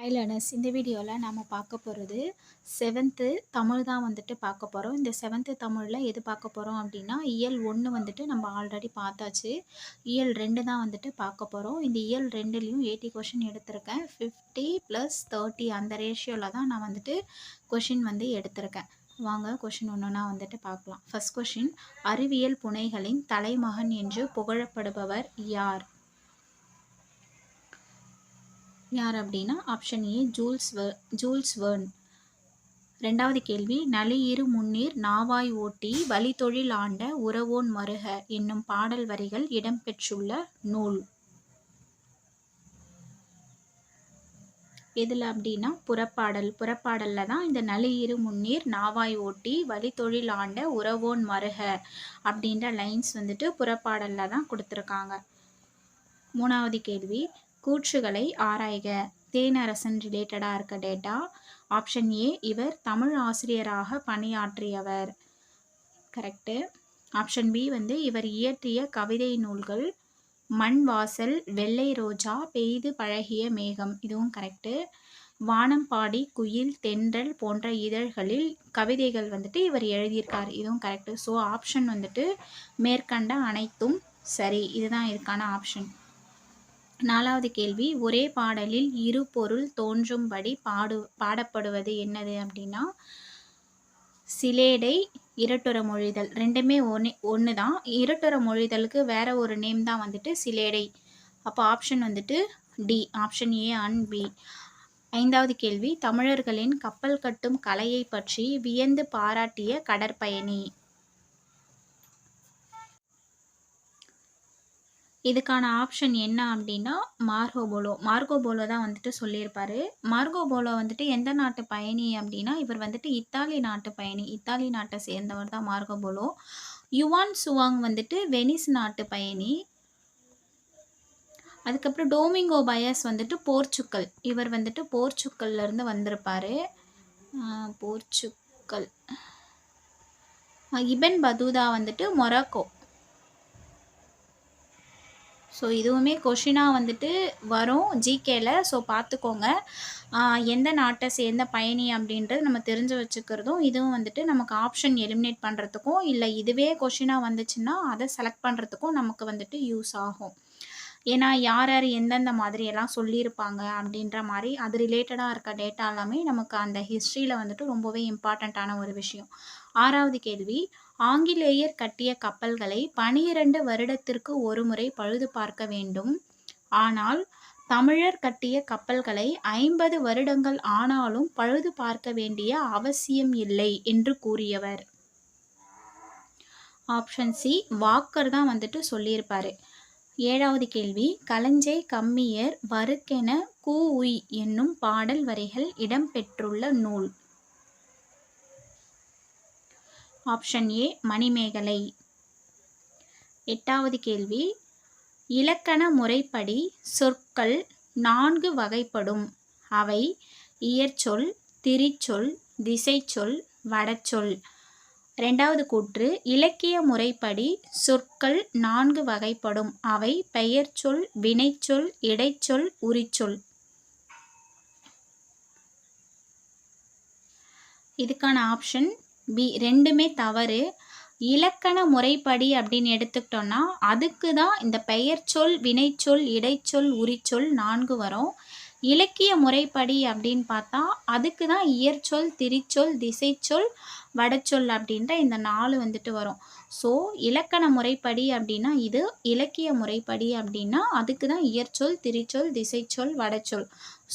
Hi learners, இந்த வீடியோவில் நம்ம பார்க்க போகிறது 7th தமிழ் தான் வந்துட்டு பார்க்க போகிறோம். இந்த 7th தமிழில் எது பார்க்க போகிறோம் அப்படின்னா, இயல் 1 வந்துட்டு நம்ம ஆல்ரெடி பார்த்தாச்சு. இயல் 2 தான் வந்துட்டு பார்க்க போகிறோம். இந்த இயல் 2லேயும் 80 கொஷின் எடுத்திருக்கேன். 50 + 30 அந்த ரேஷியோவில் தான் நான் வந்துட்டு கொஷின் வந்து எடுத்திருக்கேன். வாங்க கொஷின் ஒன்றுனா வந்துட்டு பார்க்கலாம். ஃபர்ஸ்ட் கொஷின், அறிவியல் புனைகளின் தலைமகன் என்று புகழப்படுபவர் யார்? யார் அப்படின்னா ஆப்ஷன் ஏ ஜூல்ஸ் வெர்ன். ரெண்டாவது கேள்வி, நலியிரு முன்னீர் நாவாய் ஓட்டி வழித்தொழில் ஆண்ட உரவோன் மருக என்னும் பாடல் வரிகள் இடம்பெற்றுள்ள நூல் எதில் அப்படின்னா புறப்பாடலில் தான் இந்த நலியிரு முன்னீர் நாவாய் ஓட்டி வழித்தொழில் ஆண்ட உரவோன் மருக அப்படின்ற லைன்ஸ் வந்துட்டு புறப்பாடலில் தான் கொடுத்துருக்காங்க. மூணாவது கேள்வி, கூற்றுகளை ஆராய்க. தேனரசன் ரிலேட்டடாக இருக்க டேட்டா. ஆப்ஷன் ஏ, இவர் தமிழ் ஆசிரியராக பணியாற்றியவர், கரெக்டு. ஆப்ஷன் பி வந்து இவர் இயற்றிய கவிதை நூல்கள் மண் வாசல், வெள்ளை ரோஜா, பெய்து பழகிய மேகம், இதுவும் கரெக்டு. வானம் பாடி, குயில், தென்றல் போன்ற இதழ்களில் கவிதைகள் வந்துட்டு இவர் எழுதியிருக்கார், இதுவும் கரெக்டு. ஸோ ஆப்ஷன் வந்துட்டு மேற்கண்ட அனைத்தும் சரி, இதுதான் இதுக்கான ஆப்ஷன். நாலாவது கேள்வி, ஒரே பாடலில் இரு பொருள் தோன்றும்படி பாடப்படுவது என்னது அப்படின்னா, சிலேடை, இரட்டுற மொழிதல். ரெண்டுமே ஒன்று தான். இரட்டுற மொழிதலுக்கு வேற ஒரு நேம் தான் வந்துட்டு சிலேடை. அப்போ ஆப்ஷன் வந்துட்டு D, option A and B. ஐந்தாவது கேள்வி, தமிழர்களின் கப்பல் கட்டும் கலையை பற்றி வியந்து பாராட்டிய கடற்பயணி. இதுக்கான ஆப்ஷன் என்ன அப்படின்னா மார்கோபோலோ தான் வந்துட்டு சொல்லியிருப்பாரு. மார்கோபோலோ வந்துட்டு எந்த நாட்டு பயணி அப்படின்னா, இவர் வந்துட்டு இத்தாலி நாட்டு பயணி, இத்தாலி நாட்டை சேர்ந்தவர் தான் மார்கோபோலோ. யுவான் சுவாங் வந்துட்டு வெனிஸ் நாட்டு பயணி. அதுக்கப்புறம் டோமிங்கோ பயஸ் வந்துட்டு போர்ச்சுக்கல், இவர் வந்துட்டு போர்ச்சுக்கல்லேருந்து வந்திருப்பார். போர்ச்சுக்கல். இபன் பதூதா வந்துட்டு மொராக்கோ. ஸோ இதுவுமே கொஷினாக வந்துட்டு வரும் ஜிகேல. ஸோ பார்த்துக்கோங்க, எந்த நாட்டை சேர்ந்த பயணி அப்படின்றது நம்ம தெரிஞ்சு வச்சுக்கிறதும், இதுவும் வந்துட்டு நமக்கு ஆப்ஷன் எலிமினேட் பண்ணுறதுக்கும், இல்லை இதுவே கொஷினாக வந்துச்சுன்னா அதை செலக்ட் பண்ணுறதுக்கும் நமக்கு வந்துட்டு யூஸ் ஆகும். ஏன்னா யார் யார் எந்தெந்த மாதிரியெல்லாம் சொல்லியிருப்பாங்க அப்படின்ற மாதிரி அது ரிலேட்டடாக இருக்க டேட்டா எல்லாமே நமக்கு அந்த ஹிஸ்ட்ரியில் வந்துட்டு ரொம்பவே இம்பார்ட்டண்ட்டான ஒரு விஷயம். ஆறாவது கேள்வி, ஆங்கிலேயர் கட்டிய கப்பல்களை 12 வருடத்திற்கு ஒரு முறை பழுது பார்க்க வேண்டும். ஆனால் தமிழர் கட்டிய கப்பல்களை 50 வருடங்கள் ஆனாலும் பழுது பார்க்க வேண்டிய அவசியம் இல்லை என்று கூறியவர். ஆப்ஷன் சி, வாக்கர் தான் வந்துட்டு சொல்லியிருப்பாரு. ஏழாவது கேள்வி, களஞ்சை கம்மியர் வருக்கென கூஉய் என்னும் பாடல் வரிகள் இடம்பெற்றுள்ள நூல். Option A, Manimekalai. எட்டாவது கேள்வி, இலக்கண முறைப்படி சொற்கள் 4 வகைப்படும். அவை இயற்சொல், திரிச்சொல், திசைச்சொல், வடச்சொல். ரெண்டாவது கூற்று, இலக்கிய முறைப்படி சொற்கள் 4 வகைப்படும். அவை பெயர்ச்சொல், வினைச்சொல், இடைச்சொல், உரிச்சொல். இதுக்கான ஆப்ஷன் பி, ரெண்டுமே தவறு. இலக்கண முறைப்படி அப்படின்னு எடுத்துக்கிட்டோம்னா அதுக்கு தான் இந்த பெயர்ச்சொல், வினைச்சொல், இடைச்சொல், உரிச்சொல் 4 வரும். இலக்கிய முறைப்படி அப்படின்னு பார்த்தா அதுக்கு தான் இயற்சொல், திரிச்சொல், திசைச்சொல், வடச்சொல் அப்படின்ற இந்த 4 வந்துட்டு வரும். ஸோ இலக்கண முறைப்படி அப்படின்னா இது, இலக்கிய முறைப்படி அப்படின்னா அதுக்கு தான் இயற்சொல், திரிச்சொல், திசைச்சொல், வடச்சொல்.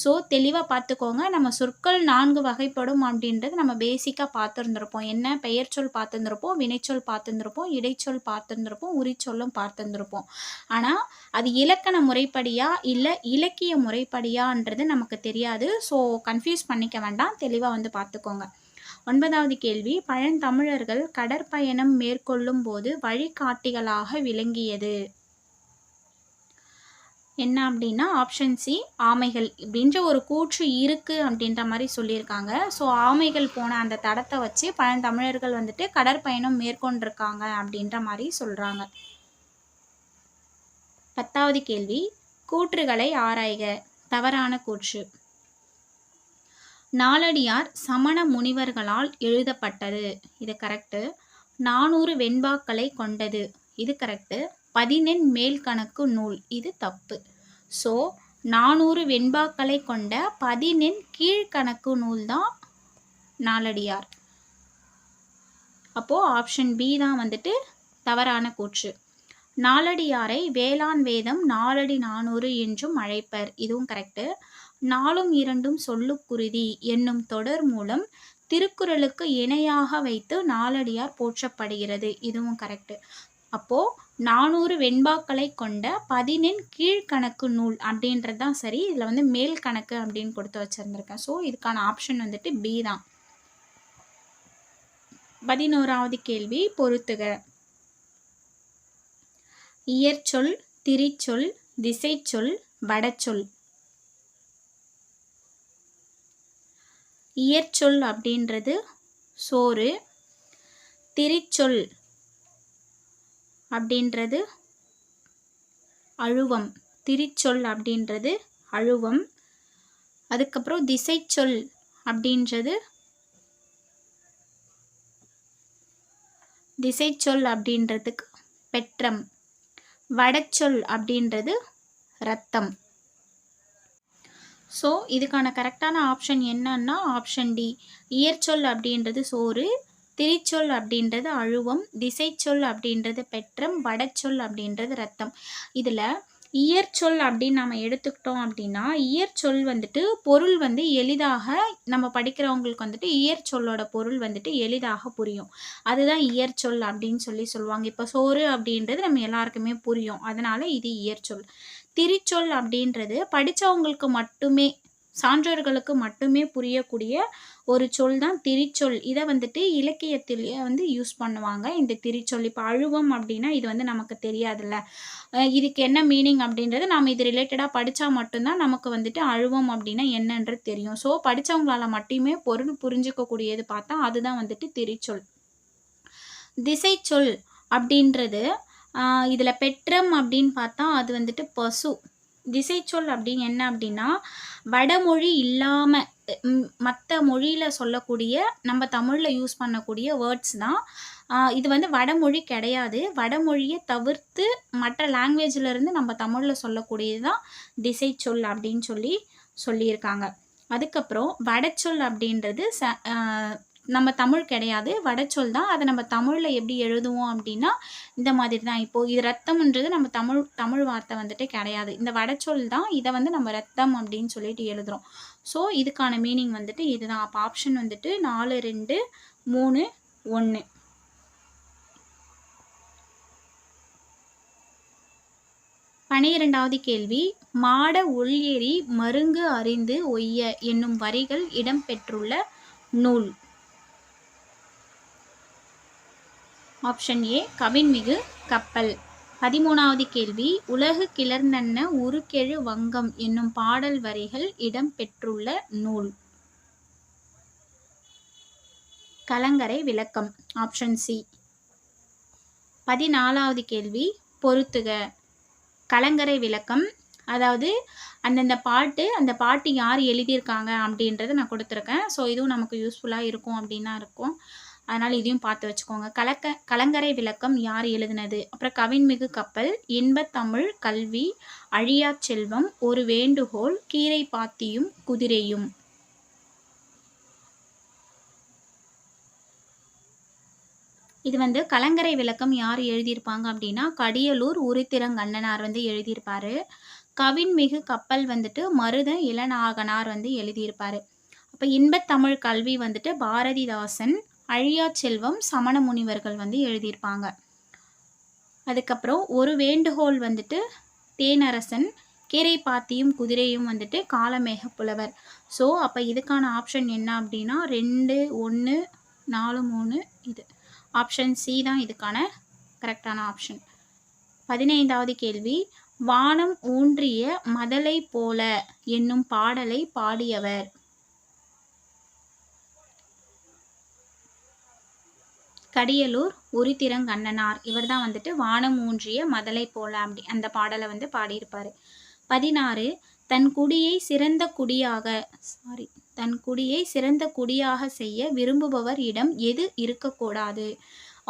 ஸோ தெளிவாக பார்த்துக்கோங்க, நம்ம சொற்கள் 4 வகைப்படும் அப்படின்றது நம்ம பேசிக்காக பார்த்துருந்துருப்போம். என்ன, பெயர்ச்சொல் பார்த்துருந்துருப்போம், வினைச்சொல் பார்த்துருந்துருப்போம், இடைச்சொல் பார்த்துருந்துருப்போம், உரிச்சொல்லும் பார்த்துருந்துருப்போம். ஆனால் அது இலக்கண முறைப்படியா இல்லை இலக்கிய முறைப்படியான்றது நமக்கு தெரியாது. ஸோ கன்ஃபியூஸ் பண்ணிக்க வேண்டாம், தெளிவாக வந்து பார்த்துக்கோங்க. 9வது கேள்வி, பழந்தமிழர்கள் கடற்பயணம் மேற்கொள்ளும் போது வழிகாட்டிகளாக விளங்கியது என்ன அப்படின்னா, ஆப்ஷன் சி, ஆமைகள் அப்படின்ற ஒரு கூற்று இருக்குது அப்படின்ற மாதிரி சொல்லியிருக்காங்க. ஸோ ஆமைகள் போன அந்த தடத்தை வச்சு பழந்தமிழர்கள் வந்துட்டு கடற்பயணம் மேற்கொண்டிருக்காங்க அப்படின்ற மாதிரி சொல்கிறாங்க. 10வது கேள்வி, கூற்றுகளை ஆராய்க. தவறான கூற்று. நாலடியார் சமண முனிவர்களால் எழுதப்பட்டது. இது கரெக்டு. 400 வெண்பாக்களை கொண்டது. இது கரெக்டு. 10 மேல் கணக்கு நூல். இது தப்பு. ஸோ 400 வெண்பாக்களை கொண்ட 10 கீழ்கணக்கு நூல் தான் நாலடியார். அப்போது ஆப்ஷன் பி தான் வந்துட்டு தவறான கூற்று. நாலடியாரை வேளாண் வேதம் 4 400 என்றும் அழைப்பர். இதுவும் கரெக்டு. 4 2 சொல்லுக்குருதி என்னும் தொடர் மூலம் திருக்குறளுக்கு இணையாக வைத்து நாலடியார் போற்றப்படுகிறது. இதுவும் கரெக்டு. அப்போது 400 வெண்பாக்களை கொண்ட 10 கீழ்கணக்கு நூல் அப்படின்றது தான் சரி. இதில் வந்து மேல் கணக்கு அப்படின்னு கொடுத்து வச்சுருந்துருக்கேன். ஸோ இதுக்கான ஆப்ஷன் வந்துட்டு பி தான். 11வது கேள்வி பொறுத்துக. இயற்சொல், திரிச்சொல், திசைச்சொல், வடச்சொல். இயற்சொல் அப்படின்றது சோறு, திரிச்சொல் அப்படின்றது அழுவம். திரிச்சொல் அப்படின்றது அழுவம். அதுக்கப்புறம் திசைச்சொல் அப்படின்றது திசைச்சொல் பெற்றம். வடச்சொல் அப்படின்றது இரத்தம். ஸோ இதுக்கான கரெக்டான ஆப்ஷன் என்னன்னா ஆப்ஷன் டி. இயற்சொல் அப்படின்றது சோறு, திரிச்சொல் அப்படின்றது அழுவம், திசைச்சொல் அப்படின்றது பெற்றம், வடச்சொல் அப்படின்றது இரத்தம். இதில் இயற்சொல் அப்படின்னு நம்ம எடுத்துக்கிட்டோம் அப்படின்னா இயற்சொல் வந்துட்டு பொருள் வந்து எளிதாக நம்ம படிக்கிறவங்களுக்கு வந்துட்டு இயற்சொல்லோட பொருள் வந்துட்டு எளிதாக புரியும். அதுதான் இயற்சொல் அப்படின்னு சொல்லுவாங்க. இப்போ சோறு அப்படின்றது நம்ம எல்லாருக்குமே புரியும். அதனால் இது இயற்சொல். திரிச்சொல் அப்படின்றது படித்தவங்களுக்கு மட்டுமே, சான்றோர்களுக்கு மட்டுமே புரியக்கூடிய ஒரு சொல் தான் திரிச்சொல். இதை வந்துட்டு இலக்கியத்திலேயே வந்து யூஸ் பண்ணுவாங்க இந்த திரிச்சொல். இப்போ அழுவம் அப்படின்னா இது வந்து நமக்கு தெரியாதுல்ல, இதுக்கு என்ன மீனிங் அப்படின்றது நம்ம இது ரிலேட்டடாக படித்தா மட்டும்தான் நமக்கு வந்துட்டு அழுவம் அப்படின்னா என்னன்றது தெரியும். ஸோ படித்தவங்களால மட்டுமே பொருள் புரிஞ்சிக்கக்கூடியது பார்த்தா அதுதான் வந்துட்டு திரிச்சொல். திசைச்சொல் அப்படின்றது இதில் பெற்றம் அப்படின்னு பார்த்தா அது வந்துட்டு பசு. திசைச்சொல் அப்படின்னு என்ன அப்படின்னா வடமொழி இல்லாமல் மற்ற மொழியில் சொல்லக்கூடிய நம்ம தமிழில் யூஸ் பண்ணக்கூடிய வேர்ட்ஸ் தான். இது வந்து வடமொழி கிடையாது. வடமொழியை தவிர்த்து மற்ற லாங்குவேஜிலேருந்து நம்ம தமிழில் சொல்லக்கூடியது தான் திசைச்சொல் அப்படின்னு சொல்லியிருக்காங்க. அதுக்கப்புறம் வடச்சொல் அப்படின்றது நம்ம தமிழ் கிடையாது, வடச்சொல் தான். அதை நம்ம தமிழில் எப்படி எழுதுவோம் அப்படின்னா இந்த மாதிரி தான். இப்போது இது ரத்தம்ன்றது நம்ம தமிழ் வார்த்தை வந்துட்டு கிடையாது, இந்த வடச்சொல் தான். இதை வந்து நம்ம ரத்தம் அப்படின்னு சொல்லிட்டு எழுதுகிறோம். ஸோ இதுக்கான மீனிங் வந்துட்டு இதுதான். அப்போ ஆப்ஷன் வந்துட்டு 4 2 3 1. 12வது கேள்வி. மாட ஒள்எரி மருங்கு அறிந்து ஒய்ய என்னும் வரிகள் இடம்பெற்றுள்ள நூல். ஆப்ஷன் ஏ கவின்மிகு கப்பல். 13வது கேள்வி. உலகு கிளர்ந்தன்ன உருக்கெழு வங்கம் என்னும் பாடல் வரிகள் இடம்பெற்றுள்ள நூல். கலங்கரை விளக்கம். Option C. 14வது கேள்வி பொறுத்துக. கலங்கரை விளக்கம் அதாவது அந்தந்த பாட்டு, அந்த பாட்டு யார் எழுதியிருக்காங்க அப்படின்றத நான் கொடுத்துருக்கேன். ஸோ இதுவும் நமக்கு யூஸ்ஃபுல்லாக இருக்கும் அப்படின்னு தான் இருக்கும். அதனால் இதையும் பார்த்து வச்சுக்கோங்க. கலங்கரை விளக்கம் யார் எழுதினது? அப்புறம் கவின்மிகு கப்பல், இன்பத்தமிழ், கல்வி, அழியா செல்வம், ஒரு வேண்டுகோள், கீரை பாத்தியும் குதிரையும். இது வந்து கலங்கரை விளக்கம் யார் எழுதியிருப்பாங்க அப்படின்னா கடியலூர் உருத்திரங்கண்ணனார் வந்து எழுதியிருப்பார். கவின்மிகு கப்பல் வந்துட்டு மருத இளநாகனார் வந்து எழுதியிருப்பார். அப்போ இன்பத்தமிழ் கல்வி வந்துட்டு பாரதிதாசன், அழியா செல்வம் சமண முனிவர்கள் வந்து எழுதியிருப்பாங்க. அதுக்கப்புறம் ஒரு வேண்டுகோள் வந்துட்டு தேனரசன், கீரை பாத்தியும் குதிரையும் வந்துட்டு காலமேக புலவர். ஸோ அப்போ இதுக்கான ஆப்ஷன் என்ன அப்படின்னா 2 1 4 3 இது ஆப்ஷன் சி தான் இதுக்கான கரெக்டான ஆப்ஷன். 15வது கேள்வி. வானம் ஊன்றிய மதலை போல என்னும் பாடலை பாடியவர். கடியலூர் உருத்திரங்கண்ணனார். இவர் தான் வந்துட்டு வானம் ஊன்றிய மதலை போல அப்படி அந்த பாடலை வந்து பாடியிருப்பார். 16. தன் குடியை சிறந்த குடியாக தன் குடியை சிறந்த குடியாக செய்ய விரும்புபவர் இடம் எது இருக்கக்கூடாது?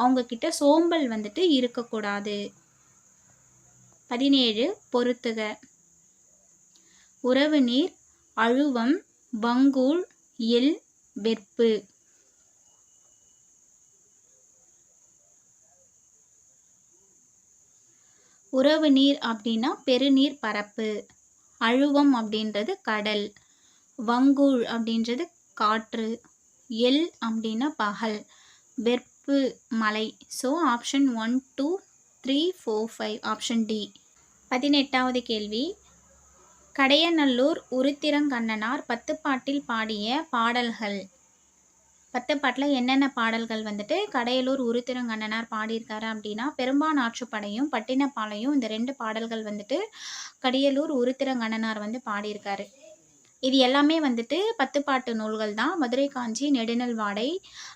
அவங்க கிட்ட சோம்பல் வந்துட்டு இருக்கக்கூடாது. 17 பொறுத்துக. உறவு நீர், அழுவம், வங்கூழ், எள், வெற்பு. உறவு நீர் அப்படின்னா பெருநீர் பரப்பு. அழுவம் அப்படின்றது கடல். வங்கூழ் அப்படின்றது காற்று. எள் அப்படின்னா பகல். வெற்பு மலை. So option 1, 2, 3, 4, 5 option D. 18வது கேள்வி. கடையநல்லூர் உருத்திரங்கண்ணனார் 10 பாட்டில் பாடிய பாடல்கள். 10 பாட்டில் என்னென்ன பாடல்கள் வந்துட்டு கடையலூர் உருத்திரங்கண்ணனார் பாடியிருக்காரு அப்படின்னா பெரும்பான் ஆற்றுப்படையும் பட்டினப்பாலையும், இந்த 2 பாடல்கள் வந்துட்டு கடையலூர் உருத்திரங்கண்ணனார் வந்து பாடியிருக்காரு. இது எல்லாமே வந்துட்டு 10 பாட்டு நூல்கள் தான். மதுரை காஞ்சி, நெடுநல் வாடை,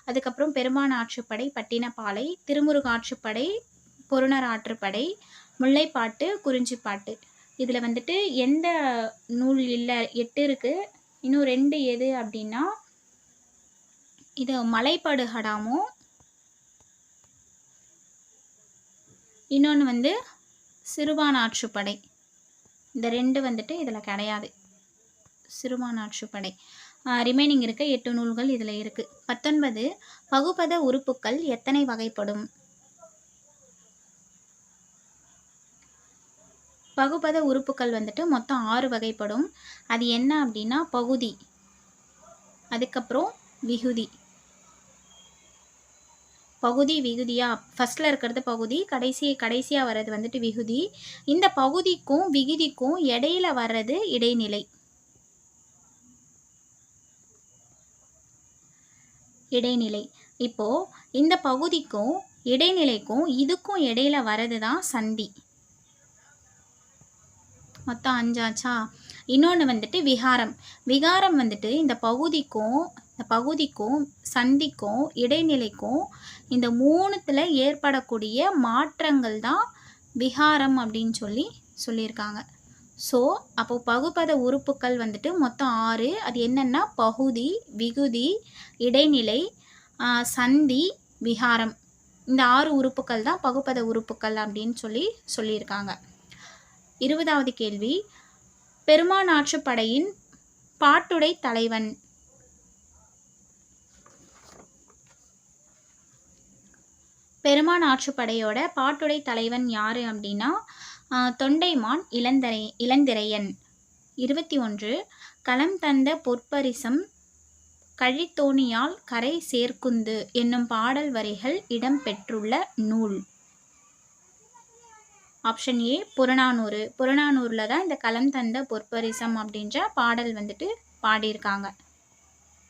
அதுக்கப்புறம் பெரும்பான் ஆற்றுப்படை, பட்டினப்பாலை, திருமுருகாற்றுப்படை, பொருணர் ஆற்றுப்படை, முல்லைப்பாட்டு, குறிஞ்சிப்பாட்டு. இதில் வந்துட்டு எந்த நூல் இல்லை? 8 இருக்குது. இன்னும் 2 எது அப்படின்னா இது மலைப்படுகடாமும், இன்னொன்று வந்து சிறுபானாற்றுப்படை. இந்த 2 வந்துட்டு இதில் கிடையாது. சிறுபானாற்றுப்படை. ரிமைனிங் இருக்க 8 நூல்கள் இதில் இருக்குது. 19 பகுபத உறுப்புக்கள் எத்தனை வகைப்படும்? பகுபத உறுப்புக்கள் வந்துட்டு மொத்தம் 6 வகைப்படும். அது என்ன அப்படின்னா பகுதி, அதுக்கப்புறம் விகுதி. பகுதி விகுதியா? ஃபர்ஸ்ட்ல இருக்கிறது பகுதி, கடைசியாக வர்றது வந்துட்டு விகுதி. இந்த பகுதிக்கும் விகுதிக்கும் இடையில வர்றது இடைநிலை. இடைநிலை. இப்போ இந்த பகுதிக்கும் இடைநிலைக்கும் இதுக்கும் இடையில வர்றது தான் சந்தி. மொத்தம் 5 ஆச்சா? இன்னொன்று வந்துட்டு விகாரம். விகாரம் வந்துட்டு இந்த பகுதிக்கும் சந்திக்கும் இடைநிலைக்கும் இந்த 3த்துல ஏற்படக்கூடிய மாற்றங்கள் தான் விகாரம் அப்படின்னு சொல்லியிருக்காங்க. ஸோ அப்போ பகுபத உறுப்புக்கள் வந்துட்டு மொத்தம் 6. அது என்னென்னா பகுதி, விகுதி, இடைநிலை, சந்தி, விகாரம். இந்த 6 உறுப்புக்கள் தான் பகுபத உறுப்புக்கள் அப்படின்னு சொல்லியிருக்காங்க. 20வது கேள்வி. பெருமான் ஆற்றுப்படையின் பாட்டுடை தலைவன். பெருமான் ஆற்றுப்படையோட பாட்டுடை தலைவன் யாரு அப்படின்னா தொண்டைமான் இளந்திரையன். 21 களம் தந்த பொற்பரிசம் கழித்தோணியால் கரை சேர்க்குந்து என்னும் பாடல் வரிகள் இடம்பெற்றுள்ள நூல். ஆப்ஷன் ஏ புறநானூறு. புறநானூரில் தான் இந்த களம் தந்த பொற்பரிசம் அப்படின்ற பாடல் வந்துட்டு பாடியிருக்காங்க.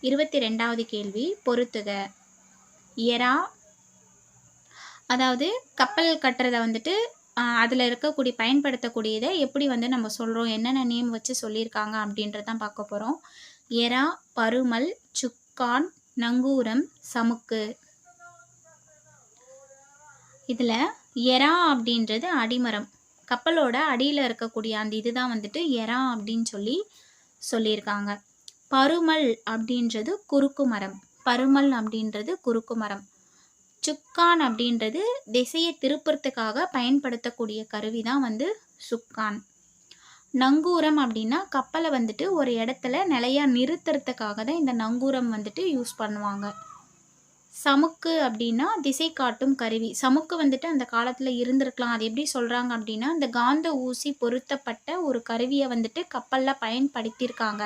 22வது கேள்வி பொறுத்துக. எரா, அதாவது கப்பல் கட்டுறதை வந்துட்டு அதில் இருக்கக்கூடிய பயன்படுத்தக்கூடியதை எப்படி வந்து நம்ம சொல்கிறோம், என்னென்ன நேம் வச்சு சொல்லியிருக்காங்க அப்படின்றதான் பார்க்க போகிறோம். எரா, பருமல், சுக்கான், நங்கூரம், சமுக்கு. இதில் எரா அப்படின்றது அடிமரம். கப்பலோட அடியில் இருக்கக்கூடிய அந்த இதுதான் வந்துட்டு எரா அப்படின்னு சொல்லியிருக்காங்க. பருமல் அப்படின்றது குறுக்கு மரம். பருமல் அப்படின்றது குறுக்கு மரம். சுக்கான் அப்படின்றது திசையை திருப்புறத்துக்காக பயன்படுத்தக்கூடிய கருவி தான் வந்து சுக்கான். நங்கூரம் அப்படின்னா கப்பலை வந்துட்டு ஒரு இடத்துல நிலையாக நிறுத்துறதுக்காக தான் இந்த நங்கூரம் வந்துட்டு யூஸ் பண்ணுவாங்க. சமுக்கு அப்படின்னா திசை காட்டும் கருவி. சமுக்கு வந்துட்டு அந்த காலத்தில் இருந்திருக்கலாம். அது எப்படி சொல்கிறாங்க அப்படின்னா இந்த காந்த ஊசி பொருத்தப்பட்ட ஒரு கருவியை வந்துட்டு கப்பலில் பயன்படுத்தியிருக்காங்க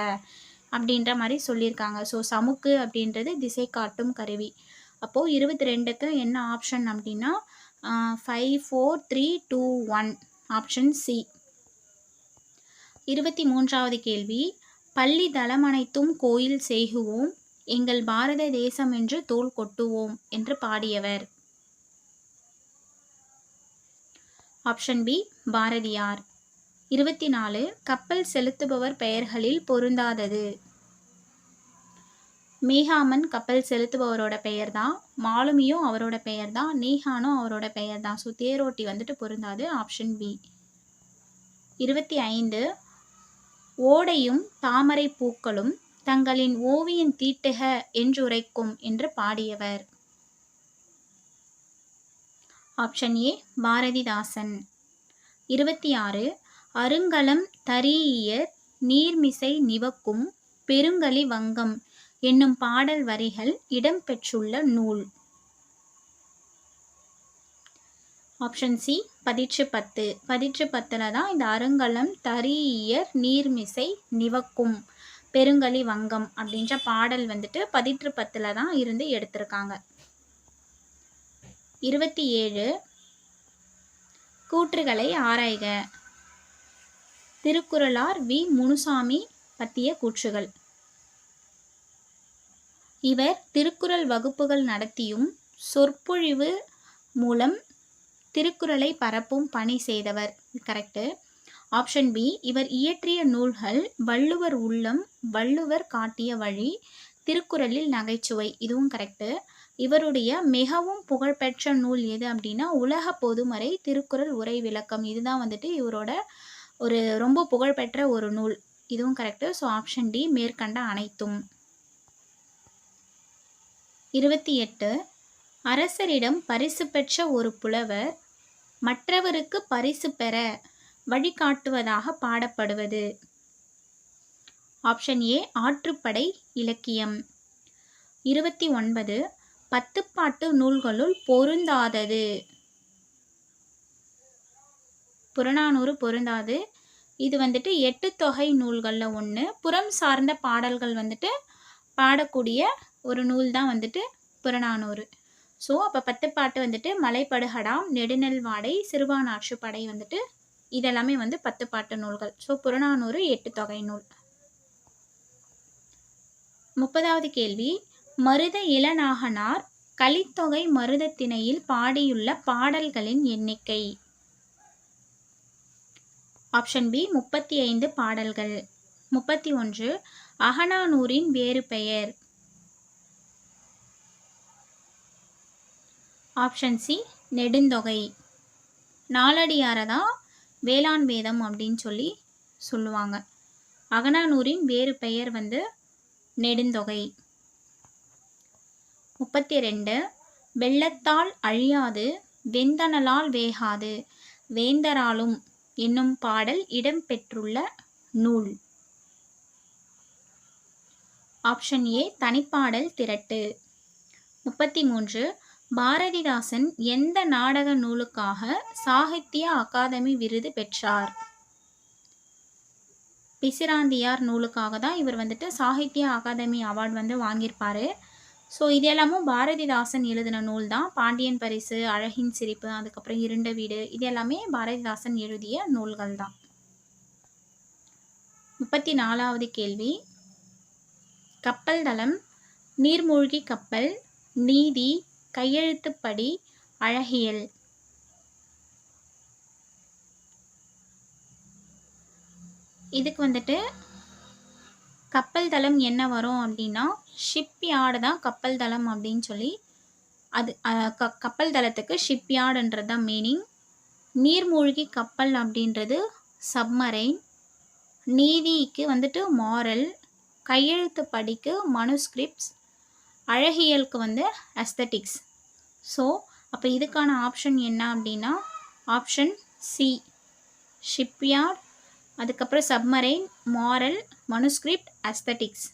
அப்படின்ற மாதிரி சொல்லியிருக்காங்க. ஸோ சமுக்கு அப்படின்றது திசை காட்டும் கருவி. அப்போது 22க்கு என்ன ஆப்ஷன் அப்படின்னா 5, 4, 3, 2, 1 ஆப்ஷன் சி. 23வது கேள்வி. பள்ளி தளமனைத்தும் கோயில் செய்குவோம், எங்கள் பாரத தேசம் என்று தோள் கொட்டுவோம் என்று பாடியவர். Option B Bharathiyar. 24 கப்பல் செலுத்துபவர் பெயர்களில் பொருந்தாதது. மீகாமன் கப்பல் செலுத்துபவரோட பெயர் தான். மாலுமியும் அவரோட பெயர் தான். நீஹானும் அவரோட பெயர் தான். ஸோ தேரோட்டி வந்துட்டு பொருந்தாது. Option B. 25 ஓடையும் தாமரை பூக்களும் தங்களின் ஓவியம் தீட்டுக என்றுரைக்கும் என்று பாடியவர். Option A Bharathidasan. 26 அருங்கலம் தரீஇயர் நீர்மிசை நிவக்கும் பெருங்கலி வங்கம் என்னும் பாடல் வரிகள் இடம்பெற்றுள்ள நூல். ஆப்ஷன் சி பதிற்று 10. பதிற்று 10ல் தான் இந்த அருங்கலம் தரீஇயர் நீர்மிசை நிவக்கும் பெருங்கலி வங்கம் அப்படின்ற பாடல் வந்துட்டு பதிற்று 10ல் தான் இருந்து எடுத்திருக்காங்க. 27 கூற்றுகளை ஆராய்க. திருக்குறளார் வி. முனுசாமி பற்றிய கூற்றுகள். இவர் திருக்குறள் வகுப்புகள் நடத்தியும் சொற்பொழிவு மூலம் திருக்குறளை பரப்பும் பணி செய்தவர். கரெக்டு. ஆப்ஷன் பி இவர் இயற்றிய நூல்கள் வள்ளுவர் உள்ளம், வள்ளுவர் காட்டிய வழி, திருக்குறளில் நகைச்சுவை. இதுவும் கரெக்டு. இவருடைய மிகவும் புகழ்பெற்ற நூல் எது அப்படின்னா உலக பொதுமறை திருக்குறள் உரை விளக்கம். இதுதான் வந்துட்டு இவரோட ஒரு ரொம்ப புகழ்பெற்ற ஒரு நூல். இதுவும் கரெக்டு. ஸோ ஆப்ஷன் டி மேற்கண்ட அனைத்தும். 28 அரசரிடம் பரிசு பெற்ற ஒரு புலவர் மற்றவருக்கு பரிசு பெற வழிகாட்டுவதாக பாடப்படுவது. ஆப்ஷன் ஏ ஆற்றுப்படை இலக்கியம். 29 பத்துப்பாட்டு நூல்களுள் பொருந்தாதது. புறநானூறு பொருந்தாது. இது வந்துட்டு 8 தொகை நூல்களில் ஒன்று. புறம் சார்ந்த பாடல்கள் வந்துட்டு பாடக்கூடிய ஒரு நூல் தான் வந்துட்டு புறநானூறு. ஸோ அப்போ 10 பாட்டு வந்துட்டு மலைப்படுகடாம், நெடுநெல்வாடை, சிறுபானாற்றுப்படை வந்துட்டு இதெல்லாமே வந்து 10 பாட்டு நூல்கள். ஸோ புறநானூறு 8 தொகை நூல். 30வது கேள்வி மருத இளநாகனார் கலித்தொகை மருதத்திணையில் பாடியுள்ள பாடல்களின் எண்ணிக்கை. ஆப்ஷன் பி 35 பாடல்கள். 31 அகநானூரின் வேறு பெயர். Option C Nedunthogai. நாலடியாரை தான் வேளாண் வேதம் அப்படின்னு சொல்லி சொல்லுவாங்க. அகநானூரின் வேறு பெயர் வந்து நெடுந்தொகை. 32 வெள்ளத்தால் அழியாது வெந்தணலால் வேகாது வேந்தராலும் என்னும் பாடல் இடம்பெற்றுள்ள நூல். ஆப்ஷன் ஏ தனிப்பாடல் திரட்டு. 33 பாரதிதாசன் எந்த நாடக நூலுக்காக சாகித்ய அகாதமி விருது பெற்றார்? பிசிராந்தியார் நூலுக்காக தான் இவர் வந்துட்டு சாகித்ய அகாதமி அவார்டு வந்து வாங்கியிருப்பார். ஸோ இது எல்லாமும் பாரதிதாசன் எழுதின நூல் தான். பாண்டியன் பரிசு, அழகின் சிரிப்பு, அதுக்கப்புறம் இருண்ட வீடு, இது எல்லாமே பாரதிதாசன் எழுதிய நூல்கள் தான். 34வது கேள்வி கப்பல் தளம், நீர்மூழ்கி கப்பல், நீதி, கையெழுத்துப்படி, அழகியல். இதுக்கு வந்துட்டு கப்பல் தளம் என்ன வரும் அப்படின்னா ஷிப்யார்டு தான் கப்பல் தளம் அப்படின்னு சொல்லி அது கப்பல் தளத்துக்கு ஷிப்யார்டுன்றது தான் மீனிங். நீர்மூழ்கி கப்பல் அப்படின்றது சப்மரைன். நீதிக்கு வந்துட்டு மாரல், கையெழுத்து படிக்கு மனுஸ்கிரிப்ட்ஸ், அழகியலுக்கு வந்து அஸ்தட்டிக்ஸ். ஸோ அப்போ இதுக்கான ஆப்ஷன் என்ன அப்படின்னா ஆப்ஷன் சி ஷிப்யார்ட், அதுக்கப்புறம் சப்மரைன், மாரல், மனுஸ்கிரிப்ட், அஸ்தட்டிக்ஸ்.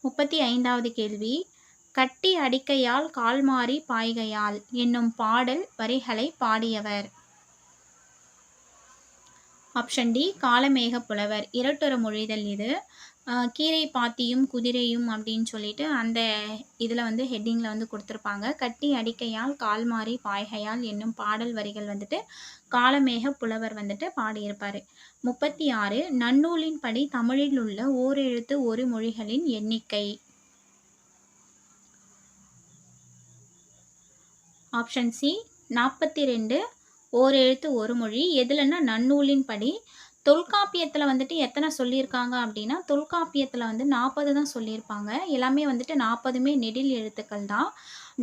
35வது கேள்வி கட்டி அடிக்கையால் கால்மாறி பாய்கையால் என்னும் பாடல் வரிகளை பாடியவர். ஆப்ஷன் டி காலமேக புலவர். இரட்டுற மொழிதல் இது. கீரை பாத்தியும் குதிரையும் அப்படின்னு சொல்லிட்டு அந்த இதில் வந்து ஹெட்டிங்கில் வந்து கொடுத்துருப்பாங்க. கட்டி அடிக்கையால் கால்மாறி பாய்கையால் என்னும் பாடல் வரிகள் வந்துட்டு காலமேக புலவர் வந்துட்டு பாடியிருப்பார். 36 நன்னூலின் படி தமிழில் உள்ள ஓரெழுத்து ஒரு மொழிகளின் எண்ணிக்கை. ஆப்ஷன் சி 42 ஓரெழுத்து ஒரு மொழி. எதுலன்னா நன்னூலின் படி. தொல்காப்பியத்தில் வந்துட்டு எத்தனை சொல்லியிருக்காங்க அப்படின்னா தொல்காப்பியத்தில் வந்து 40 தான் சொல்லியிருப்பாங்க. எல்லாமே வந்துட்டு 40மே நெடில் எழுத்துக்கள் தான்.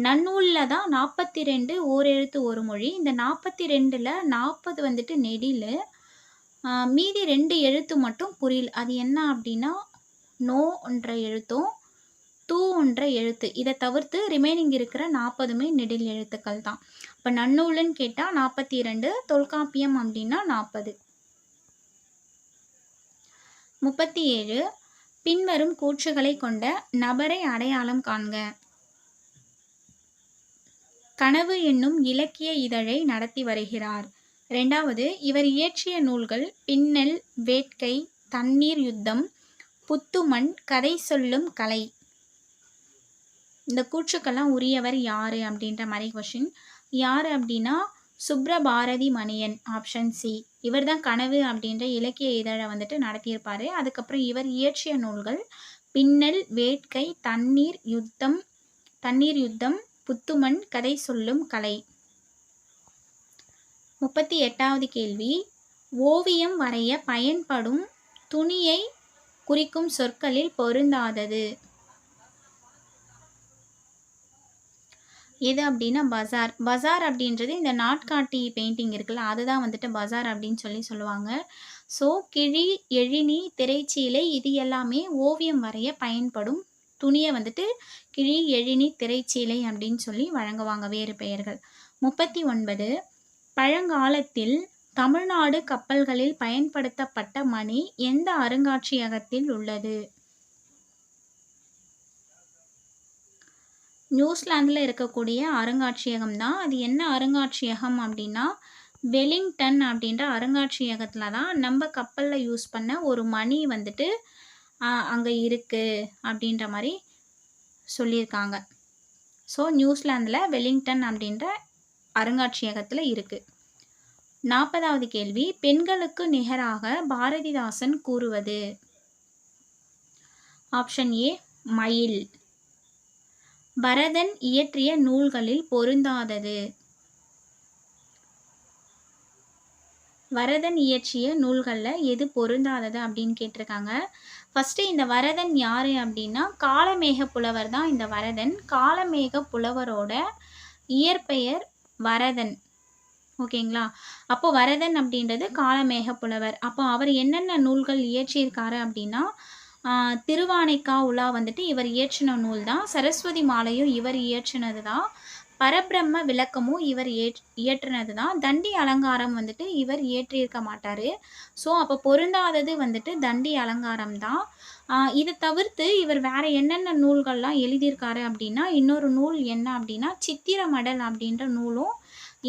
நன்னூலில் தான் 42 ஓரெழுத்து ஒரு மொழி. இந்த 42ல் 40 வந்துட்டு நெடில், மீதி 2 எழுத்து மட்டும் புரியல. அது என்ன அப்படின்னா, நோன்ற எழுத்தும், தூன்ற எழுத்து. இத தவிர்த்து ரிமைனிங் இருக்கிற 40மே நெடில் எழுத்துக்கள் தான். இப்ப நன்னூல்ன்னு கேட்டா 42, தொல்காப்பியம் அப்படின்னா 40. 37 பின்வரும் கூற்றுகளை கொண்ட நபரை அடையாளம் காண்க. கனவு என்னும் இலக்கிய இதழை நடத்தி வருகிறார். 2வது, இவர் இயற்றிய நூல்கள் பின்னல், வேட்கை, தண்ணீர் யுத்தம், புத்துமண், கதை சொல்லும் கலை. இந்த கூற்றுக்கெல்லாம் உரியவர் யாரு அப்படின்ற மாதிரி கொஷின். யாரு அப்படின்னா சுப்ரபாரதி மணியன், ஆப்ஷன் சி. இவர் தான் கனவு அப்படின்ற இலக்கிய இதழை வந்துட்டு நடத்தியிருப்பாரு. அதுக்கப்புறம் இவர் இயற்றிய நூல்கள் பின்னல், வேட்கை, தண்ணீர் யுத்தம், புத்துமண், கதை சொல்லும் கலை. 38வது கேள்வி, ஓவியம் வரைய பயன்படும் துணியை குறிக்கும் சொற்களில் பொருந்தாதது எது அப்படின்னா பஜார். பஜார் அப்படின்றது இந்த நாட்காட்டி பெயிண்டிங் இருக்குல்ல, அதுதான் வந்துட்டு பஜார் அப்படின்னு சொல்லுவாங்க. ஸோ கிழி, எழினி, திரைச்சீலை இது எல்லாமே ஓவியம் வரைய பயன்படும் துணியை வந்துட்டு கிழி, எழினி, திரைச்சீலை அப்படின்னு சொல்லி வழங்குவாங்க வேறு பெயர்கள். 39 பழங்காலத்தில் தமிழ்நாடு கப்பல்களில் பயன்படுத்தப்பட்ட மணி எந்த அருங்காட்சியகத்தில் உள்ளது? நியூசிலாந்தில் இருக்கக்கூடிய அருங்காட்சியகம் தான். அது என்ன அருங்காட்சியகம் அப்படின்னா வெலிங்டன் அப்படின்ற அருங்காட்சியகத்தில் தான் நம்ம கப்பலில் யூஸ் பண்ண ஒரு மணி வந்துட்டு அங்கே இருக்குது அப்படின்ற மாதிரி சொல்லியிருக்காங்க. ஸோ நியூசிலாந்தில் வெலிங்டன் அப்படின்ற அருங்காட்சியகத்தில் இருக்குது. 40வது கேள்வி, பெண்களுக்கு நிகராக பாரதிதாசன் கூறுவது? ஆப்ஷன் ஏ மயில். பரதன் இயற்றிய நூல்களில் பொருந்தாதது? வரதன் இயற்றிய நூல்களில் எது பொருந்தாதது அப்படின்னு கேட்டிருக்காங்க. ஃபஸ்ட்டு இந்த வரதன் யார் அப்படின்னா காளமேக புலவர் தான் இந்த வரதன். காளமேக புலவரோட இயற்பெயர் வரதன். ஓகேங்களா? அப்போ வரதன் அப்படின்றது காளமேக புலவர். அப்போ அவர் என்னென்ன நூல்கள் இயற்றியிருக்காரு அப்படின்னா திருவானைக்கா உலா வந்துட்டு இவர் இயற்றின நூல் தான். சரஸ்வதி மாலையும் இவர் இயற்றினது தான். பரபிரம்ம விளக்கமும் இவர் இயற்றினது தான். தண்டி அலங்காரம் வந்துட்டு இவர் இயற்றியிருக்க மாட்டார். ஸோ அப்போ பொருந்தாதது வந்துட்டு தண்டி அலங்காரம் தான். இதை தவிர்த்து இவர் வேறு என்னென்ன நூல்கள்லாம் எழுதியிருக்காரு அப்படின்னா இன்னொரு நூல் என்ன அப்படின்னா சித்திரமடல் அப்படின்ற நூலும்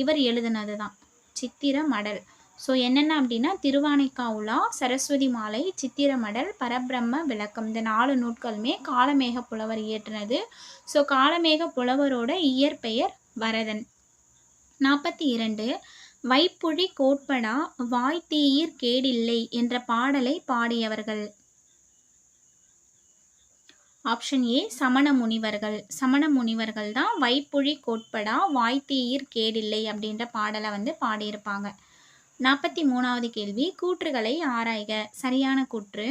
இவர் எழுதினது தான். சித்திரமடல். ஸோ என்னென்ன அப்படின்னா திருவானைக்கா உலா, சரஸ்வதி மாலை, சித்திரமடல், பரபிரம்ம விளக்கம் இந்த 4 நூட்களுமே காளமேக புலவர் இயற்றினது. ஸோ காளமேக புலவரோட இயற்பெயர் வரதன். 42 வைப்புழி கோட்படா வாய்த்தீயிற் கேடில்லை என்ற பாடலை பாடியவர்கள்? ஆப்ஷன் ஏ சமண முனிவர்கள். சமண முனிவர்கள் தான் வைப்புழி கோட்படா வாய்த்தீயிற் கேடில்லை அப்படின்ற பாடலை வந்து பாடியிருப்பாங்க. 43வது கேள்வி, கூற்றுகளை ஆராய்க. சரியான கூற்று,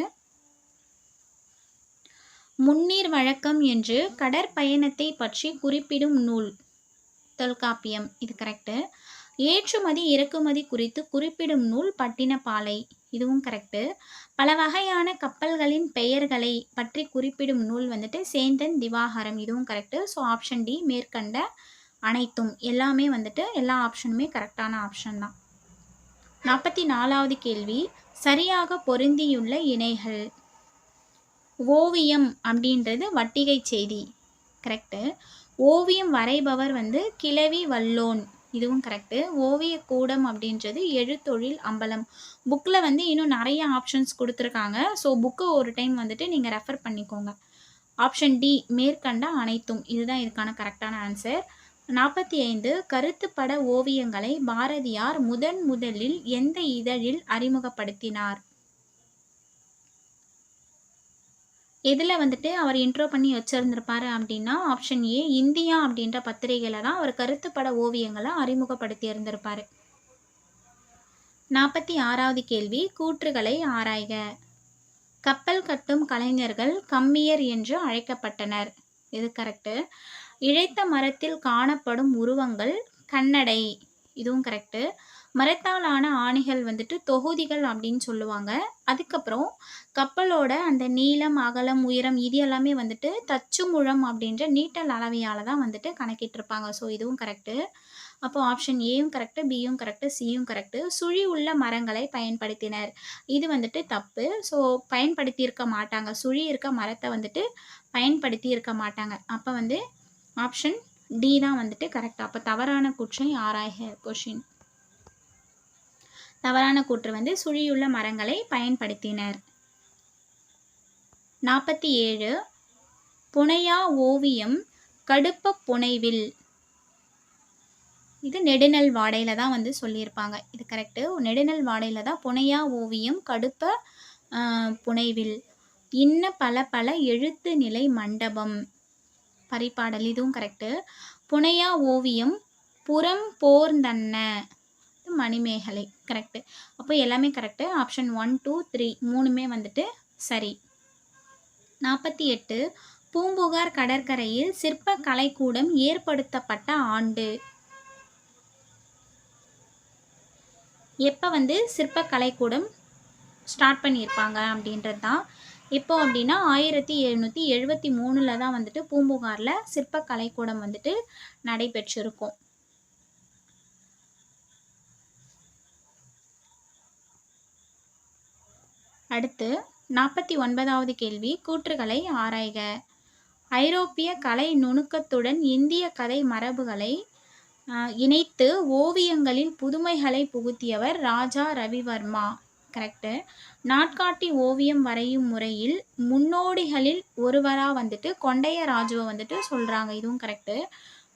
முன்னீர் வழக்கம் என்று கடற்பயணத்தை பற்றி குறிப்பிடும் நூல் தொல்காப்பியம். இது கரெக்டு. ஏற்றுமதி இறக்குமதி குறித்து குறிப்பிடும் நூல் பட்டினப்பாலை. இதுவும் கரெக்டு. பல வகையான கப்பல்களின் பெயர்களை பற்றி குறிப்பிடும் நூல் வந்துட்டு சேந்தன் திவாகரம். இதுவும் கரெக்டு. ஸோ ஆப்ஷன் டி மேற்கண்ட அனைத்தும் எல்லாமே வந்துட்டு எல்லா ஆப்ஷனுமே கரெக்டான ஆப்ஷன் தான். 44வது கேள்வி, சரியாக பொருந்தியுள்ள இணைகள். ஓவியம் அப்படின்றது வட்டிகை செய்தி. கரெக்டு. ஓவியம் வரைபவர் வந்து கிழவி வல்லோன். இதுவும் கரெக்டு. ஓவிய கூடம் அப்படின்றது எழுத்தொழில் அம்பலம். புக்கில் வந்து இன்னும் நிறைய ஆப்ஷன்ஸ் கொடுத்துருக்காங்க. ஸோ புக்கு ஒரு டைம் வந்துட்டு நீங்கள் ரெஃபர் பண்ணிக்கோங்க. ஆப்ஷன் டி மேற்கண்ட அனைத்தும் இதுதான் இதுக்கான கரெக்டான ஆன்சர். 45 கருத்துப்பட ஓவியங்களை பாரதியார் முதலில் எந்த இதழில் அறிமுகப்படுத்தினார்? எதில் வந்துட்டு அவர் இன்ட்ரோ பண்ணி வச்சுருந்துருப்பாரு அப்படின்னா ஆப்ஷன் ஏ இந்தியா அப்படின்ற பத்திரிகையில் தான் அவர் கருத்துப்பட ஓவியங்களை அறிமுகப்படுத்தி இருந்திருப்பார். 46வது கேள்வி, கூற்றுகளை ஆராய்க. கப்பல் கட்டும் கலைஞர்கள் கம்மியர் என்று அழைக்கப்பட்டனர். இது கரெக்டு. இழைத்த மரத்தில் காணப்படும் உருவங்கள் கண்ணடை. இதுவும் கரெக்டு. மரத்தால் ஆன ஆணிகள் வந்துட்டு தொகுதிகள் அப்படின்னு சொல்லுவாங்க. அதுக்கப்புறம் கப்பலோட அந்த நீளம், அகலம், உயரம் இது எல்லாமே வந்துட்டு தச்சு முழம் அப்படின்ற நீட்டல் அளவையால தான் வந்துட்டு கணக்கிட்டுருப்பாங்க. ஸோ இதுவும் கரெக்ட்டு. அப்போ ஆப்ஷன் ஏயும் கரெக்ட்டு, பியும் கரெக்ட்டு, சியும் கரெக்ட்டு. சுழி உள்ள மரங்களை பயன்படுத்தினர். இது வந்துட்டு தப்பு. ஸோ பயன்படுத்தியிருக்க மாட்டாங்க. சுழி இருக்க மரத்த வந்துட்டு பயன்படுத்தி இருக்க மாட்டாங்க. அப்போ வந்து ஆப்ஷன் டி தான் வந்துட்டு கரெக்ட். அப்போ தவறான கூற்றை ஆராய்க கொஷின். தவறான கூற்று வந்து சுழியுள்ள மரங்களை பயன்படுத்தினர். 47 புனையா ஓவியம் கடுப்ப புனைவில். இது நெடுநல் வாடையில் தான் வந்து சொல்லியிருப்பாங்க. இது கரெக்டு. நெடுநல் வாடையில் தான் புனையா ஓவியம் கடுப்ப புனைவில். இன்ன பல பல எழுத்து நிலை மண்டபம் பரிபாடல் இதுவும் கரெக்டு. புனையா ஓவியம் புறம் போர்ந்தன்ன மணிமேகலை கரெக்டு. அப்போ எல்லாமே கரெக்டு. ஆப்ஷன் 1, 2, 3 மூணுமே வந்துட்டு சரி. 48 பூம்புகார் கடற்கரையில் சிற்ப கலைக்கூடம் ஏற்படுத்தப்பட்ட ஆண்டு. எப்போ வந்து சிற்ப கலைக்கூடம் ஸ்டார்ட் பண்ணியிருப்பாங்க அப்படின்றது தான். எப்போ அப்படின்னா 1773 தான் வந்துட்டு பூம்புகாரில் சிற்ப கலைக்கூடம் வந்துட்டு நடைபெற்றிருக்கும். அடுத்து 49வது கேள்வி கூற்றுகளை ஆராய்க. ஐரோப்பிய கலை நுணுக்கத்துடன் இந்திய கதை மரபுகளை இணைத்து ஓவியங்களில் புதுமைகளை புகுத்தியவர் ராஜா ரவிவர்மா கரெக்டு. நாட்காட்டி ஓவியம் வரையும் முறையில் முன்னோடிகளில் ஒருவராக வந்துட்டு கொண்டையராஜுவை வந்துட்டு சொல்கிறாங்க. இதுவும் கரெக்டு.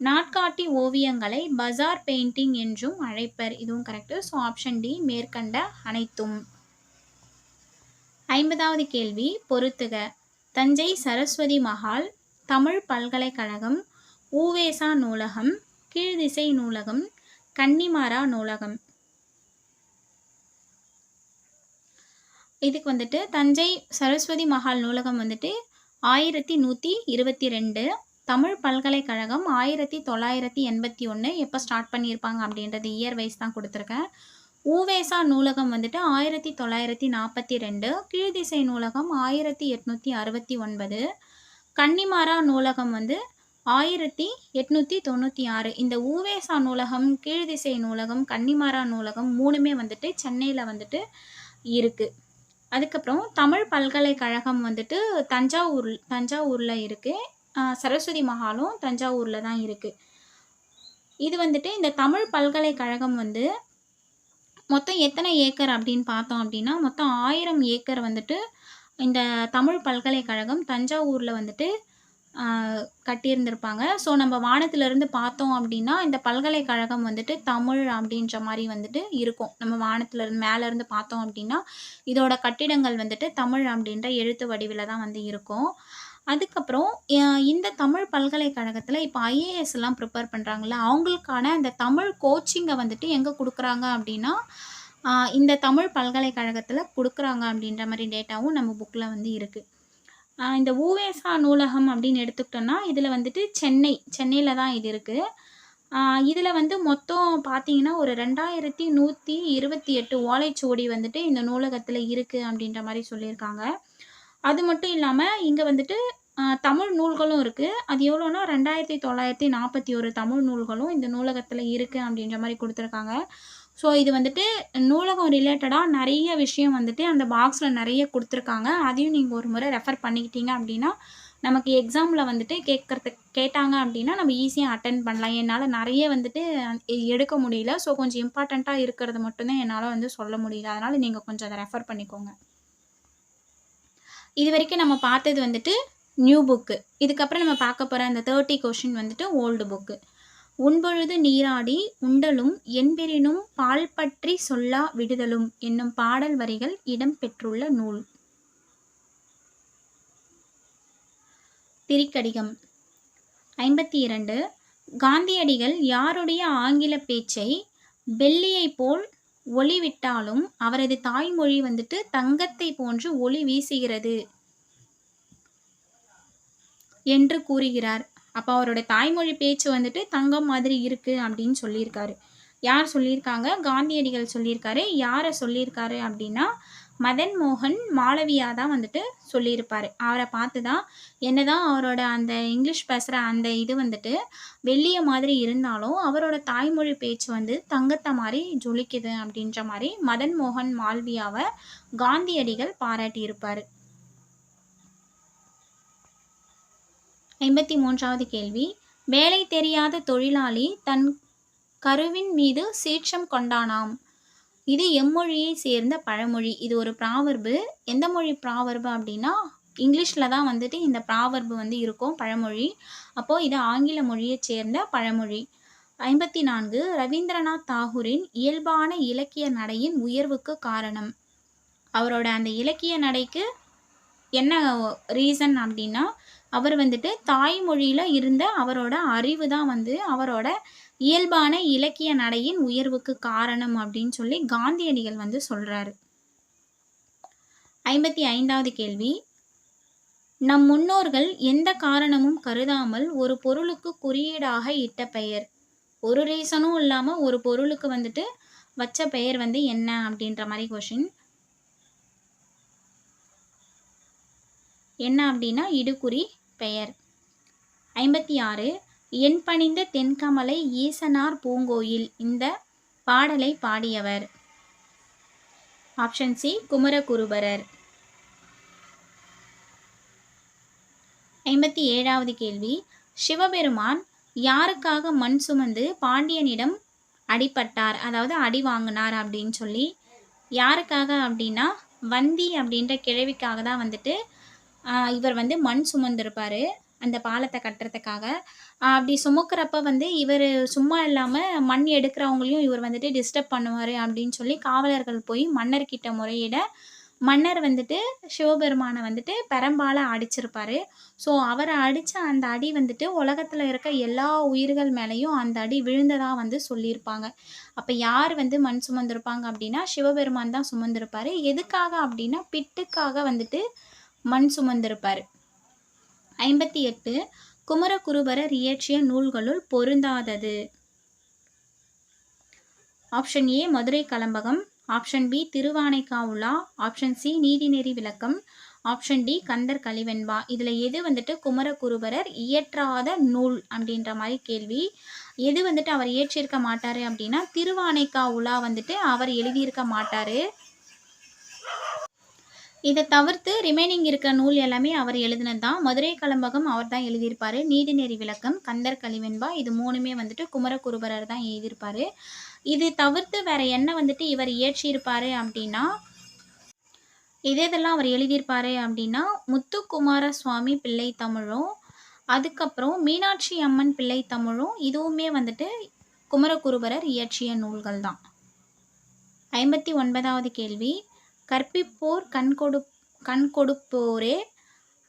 நாட்காட்டி ஓவியங்களை பஜார் பெயிண்டிங் என்றும் அழைப்பர். இதுவும் கரெக்டு. ஸோ ஆப்ஷன் டி மேற்கண்ட அனைத்தும். 50வது கேள்வி பொறுத்துக. தஞ்சை சரஸ்வதி மஹால், தமிழ் பல்கலைக்கழகம், ஊவேசா நூலகம், கீழ்திசை நூலகம், கன்னிமாரா நூலகம். இதுக்கு வந்துட்டு தஞ்சை சரஸ்வதி மஹால் நூலகம் வந்துட்டு 1122, தமிழ் பல்கலைக்கழகம் 1981. எப்போ ஸ்டார்ட் பண்ணியிருப்பாங்க அப்படின்றது இயர் வைஸ் தான் கொடுத்துருக்கேன். ஊவேசா நூலகம் வந்துட்டு 1942, கீழ்திசை நூலகம் 1869, கன்னிமாரா நூலகம் வந்து 1896. இந்த ஊவேசா நூலகம், கீழ்திசை நூலகம், கன்னிமாரா நூலகம் மூணுமே வந்துட்டு சென்னையில் வந்துட்டு இருக்குது. அதுக்கப்புறம் தமிழ் பல்கலைக்கழகம் வந்துட்டு தஞ்சாவூரில் இருக்குது. சரஸ்வதி மஹாலும் தஞ்சாவூரில் தான் இருக்குது. இது வந்துட்டு இந்த தமிழ் பல்கலைக்கழகம் வந்து மொத்தம் எத்தனை ஏக்கர் அப்படின்னு பார்த்தோம் அப்படின்னா மொத்தம் 1000 ஏக்கர் வந்துட்டு இந்த தமிழ் பல்கலைக்கழகம் தஞ்சாவூரில் வந்துட்டு கட்டியிருந்திருப்பாங்க. ஸோ நம்ம வானத்திலிருந்து பார்த்தோம் அப்படின்னா இந்த பல்கலைக்கழகம் வந்துட்டு தமிழ் அப்படின்ற மாதிரி வந்துட்டு இருக்கும். நம்ம வானத்திலிருந்து மேலேருந்து பார்த்தோம் அப்படின்னா இதோட கட்டிடங்கள் வந்துட்டு தமிழ் அப்படின்ற எழுத்து வடிவில் தான் வந்து இருக்கும். அதுக்கப்புறம் இந்த தமிழ் பல்கலைக்கழகத்தில் இப்போ ஐஏஎஸ்லாம் ப்ரிப்பேர் பண்ணுறாங்கள அவங்களுக்கான அந்த தமிழ் கோச்சிங்கை வந்துட்டு எங்கே கொடுக்குறாங்க அப்படின்னா இந்த தமிழ் பல்கலைக்கழகத்தில் கொடுக்குறாங்க அப்படின்ற மாதிரி டேட்டாவும் நம்ம புக்கில் வந்து இருக்குது. இந்த ஊவேசா நூலகம் அப்படின்னு எடுத்துக்கிட்டோன்னா இதில் வந்துட்டு சென்னையில் தான் இது இருக்குது. இதில் வந்து மொத்தம் பார்த்தீங்கன்னா ஒரு 2128 ஓலைச்சுவடி வந்துட்டு இந்த நூலகத்தில் இருக்குது அப்படின்ற மாதிரி சொல்லியிருக்காங்க. அது மட்டும் இல்லாமல் இங்கே வந்துட்டு தமிழ் நூல்களும் இருக்குது. அது எவ்வளோன்னா 2941 தமிழ் நூல்களும் இந்த நூலகத்தில் இருக்குது அப்படின்ற மாதிரி கொடுத்துருக்காங்க. ஸோ இது வந்துட்டு நூலகம் ரிலேட்டடாக நிறைய விஷயம் வந்துட்டு அந்த பாக்ஸில் நிறைய கொடுத்துருக்காங்க. அதையும் நீங்கள் ஒரு முறை ரெஃபர் பண்ணிக்கிட்டீங்க அப்படின்னா நமக்கு எக்ஸாமில் வந்துட்டு கேட்டாங்க அப்படின்னா நம்ம ஈஸியாக அட்டென்ட் பண்ணலாம். என்னால் நிறைய வந்துட்டு எடுக்க முடியல. ஸோ கொஞ்சம் இம்பார்ட்டண்ட்டாக இருக்கிறது மட்டும்தான் என்னால் வந்து சொல்ல முடியல. அதனால் நீங்கள் கொஞ்சம் அதை ரெஃபர் பண்ணிக்கோங்க. இது வரைக்கும் நம்ம பார்த்தது வந்துட்டு நியூ புக்கு. இதுக்கப்புறம் நம்ம பார்க்க போகிற அந்த 30 கொஷின் வந்துட்டு ஓல்டு புக்கு. உண்பொழுது நீராடி உண்டலும் என்பெறினும் பால் பற்றி சொல்லா விடுதலும் என்னும் பாடல் வரிகள் இடம்பெற்றுள்ள நூல். திரிக்கடிகம். 52 காந்தியடிகள் யாருடைய ஆங்கில பேச்சை வெள்ளியை போல் ஒளிவிட்டாலும் அவரது தாய்மொழி வந்துட்டு தங்கத்தை போன்று ஒளி வீசுகிறது என்று கூறுகிறார். அப்போ அவரோட தாய்மொழி பேச்சு வந்துட்டு தங்கம் மாதிரி இருக்குது அப்படின்னு சொல்லியிருக்காரு. யார் சொல்லியிருக்காங்க? காந்தியடிகள் சொல்லியிருக்காரு. யாரை சொல்லியிருக்காரு அப்படின்னா மதன் மோகன் மாளவியா தான் வந்துட்டு சொல்லியிருப்பாரு. அவரை பார்த்து தான் என்னதான் அவரோட அந்த இங்கிலீஷ் பேசுகிற அந்த இது வந்துட்டு வெள்ளிய மாதிரி இருந்தாலும் அவரோட தாய்மொழி பேச்சு வந்து தங்கத்தை மாதிரி ஜொலிக்குது அப்படின்ற மாதிரி மதன் மோகன் மால்வியாவை காந்தியடிகள் பாராட்டியிருப்பார். 53வது கேள்வி, வேலை தெரியாத தொழிலாளி தன் கருவின் மீது சீற்றம் கொண்டானாம். இது எம்மொழியை சேர்ந்த பழமொழி. இது ஒரு ப்ராவர்பு. எந்த மொழி ப்ராவர்பு அப்படின்னா இங்கிலீஷில் தான் வந்துட்டு இந்த ப்ராவர்பு வந்து இருக்கும், பழமொழி. அப்போது இது ஆங்கில மொழியைச் சேர்ந்த பழமொழி. 54 ரவீந்திரநாத் தாகூரின் இயல்பான இலக்கிய நடையின் உயர்வுக்கு காரணம். அவரோட அந்த இலக்கிய நடைக்கு என்ன ரீசன் அப்படின்னா அவர் வந்துட்டு தாய்மொழியில் இருந்த அவரோட அறிவு தான் வந்து அவரோட இயல்பான இலக்கிய நடையின் உயர்வுக்கு காரணம் அப்படின்னு சொல்லி காந்தியடிகள் வந்து சொல்கிறாரு. 55வது கேள்வி, நம் முன்னோர்கள் எந்த காரணமும் கருதாமல் ஒரு பொருளுக்கு குறியீடாக இட்ட பெயர். ஒரு ரீசனும் இல்லாமல் ஒரு பொருளுக்கு வந்துட்டு வச்ச பெயர் வந்து என்ன அப்படின்ற மாதிரி கொஷின். என்ன அப்படின்னா இடுகுறி பெயர். 56 என் பணிந்த தென்கமலை ஈசனார் பூங்கோயில். இந்த பாடலை பாடியவர். Option C Kumaraguruparar. 57வது கேள்வி, சிவபெருமான் யாருக்காக மண் சுமந்து பாண்டியனிடம் அடிபட்டார், அதாவது அடி வாங்கினார் அப்படின்னு சொல்லி. யாருக்காக அப்படின்னா வந்தி அப்படின்ற கிழவிக்காக தான் வந்துட்டு இவர் வந்து மண் சுமந்திருப்பார் அந்த பாலத்தை கட்டுறதுக்காக. அப்படி சுமக்கிறப்ப வந்து இவர் சும்மா இல்லாமல் மண் எடுக்கிறவங்களையும் இவர் வந்துட்டு டிஸ்டர்ப் பண்ணுவார் அப்படின்னு சொல்லி காவலர்கள் போய் மன்னர்கிட்ட முறையிட மன்னர் வந்துட்டு சிவபெருமானை வந்துட்டு பெரம்பால் அடிச்சிருப்பார். ஸோ அவரை அடித்த அந்த அடி வந்துட்டு உலகத்தில் இருக்க எல்லா உயிர்கள் மேலேயும் அந்த அடி விழுந்ததாக வந்து சொல்லியிருப்பாங்க. அப்போ யார் வந்து மண் சுமந்திருப்பாங்க அப்படின்னா சிவபெருமான் தான் சுமந்திருப்பார். எதுக்காக அப்படின்னா பிட்டுக்காக வந்துட்டு மண் சுமந்திருப்பார். 58 குமரகுருபரர் இயற்றிய நூல்களுள் பொருந்தாதது. Option A Madurai Kalambagam, option B Thiruvanaikkavula, option C Neethineri Vilakkam, option D Kandar கலிவெண்பா. இதில் எது வந்துட்டு குமரகுருபரர் இயற்றாத நூல் அப்படின்ற மாதிரி கேள்வி. எது வந்துட்டு அவர் இயற்றியிருக்க மாட்டார் அப்படின்னா திருவானைக்காவுலா வந்துட்டு அவர் எழுதியிருக்க மாட்டார். இதை தவிர்த்து ரிமைனிங் இருக்க நூல் எல்லாமே அவர் எழுதினது தான். மதுரை கலம்பகம் அவர் தான் எழுதியிருப்பார். நீதிநெறி விளக்கம், கந்தர் கலிவெண்பா, இது மூணுமே வந்துட்டு குமரகுருபரர் தான் எழுதியிருப்பார். இது தவிர்த்து வேற என்ன வந்துட்டு இவர் இயற்றியிருப்பார் அப்படின்னா இதெல்லாம் அவர் எழுதியிருப்பார் அப்படின்னா முத்துக்குமார சுவாமி பிள்ளை தமிழும் அதுக்கப்புறம் மீனாட்சி அம்மன் பிள்ளை தமிழும் இதுவுமே வந்துட்டு குமரகுருபரர் இயற்றிய நூல்கள் தான். 59வது கேள்வி, கற்பிப்போர் கண் கொடுப்போரே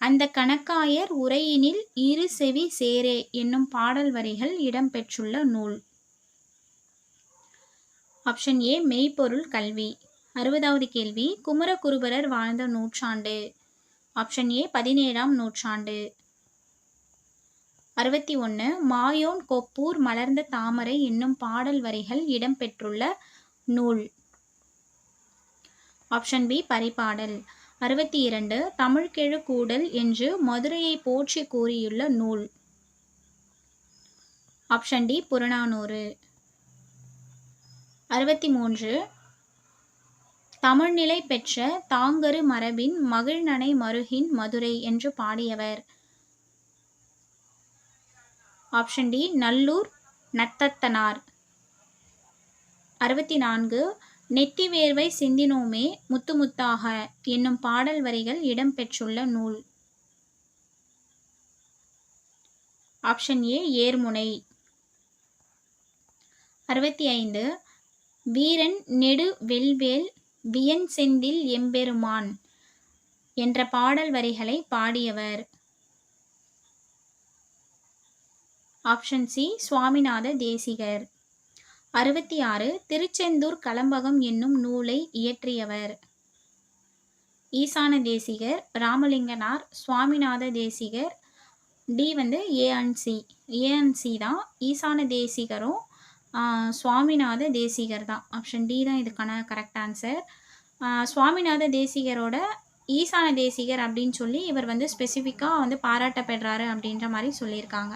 அந்த கணக்காயர் உரையினில் இரு செவி சேரே என்னும் பாடல் வரிகள் இடம்பெற்றுள்ள நூல். ஆப்ஷன் ஏ மெய்ப்பொருள் கல்வி. 60வது கேள்வி, குமரகுருபரர் வாழ்ந்த நூற்றாண்டு. ஆப்ஷன் ஏ 17ஆம் நூற்றாண்டு. 61 மாயோன் கொப்பூர் மலர்ந்த தாமரை என்னும் பாடல் வரிகள் இடம்பெற்றுள்ள நூல். Option B Paripadal. 62 தமிழ்கெழு கூடல் என்று மதுரையை போற்றி கூறியுள்ள நூல். Option D Purananuru. 63 தமிழ்நிலை பெற்ற தாங்கரு மரபின் மகிழ்நனை மருகின் மதுரை என்று பாடியவர். Option D Nallur Nathathanar. 64 நெத்தி வேர்வை சிந்தினோமே முத்து முத்தாக என்னும் பாடல் வரிகள் இடம்பெற்றுள்ள நூல். ஆப்ஷன் ஏ ஏர்முனை. 65 வீரன் நெடு வெல்வேல் வியன் செந்தில் எம்பெருமான் என்ற பாடல் வரிகளை பாடியவர். Option C Swaminatha Desikar. 66 திருச்செந்தூர் கலம்பகம் என்னும் நூலை இயற்றியவர். ஈசான தேசிகர், ராமலிங்கனார், சுவாமிநாத தேசிகர். டி வந்து ஏஎன்சி தான். ஈசான தேசிகரும் சுவாமிநாத தேசிகர் தான். ஆப்ஷன் டி தான் இதுக்கான கரெக்ட் ஆன்சர். சுவாமிநாத தேசிகரோட ஈசான தேசிகர் அப்படின்னு சொல்லி இவர் வந்து ஸ்பெசிஃபிக்காக வந்து பாராட்டப்படுறாரு அப்படின்ற மாதிரி சொல்லியிருக்காங்க.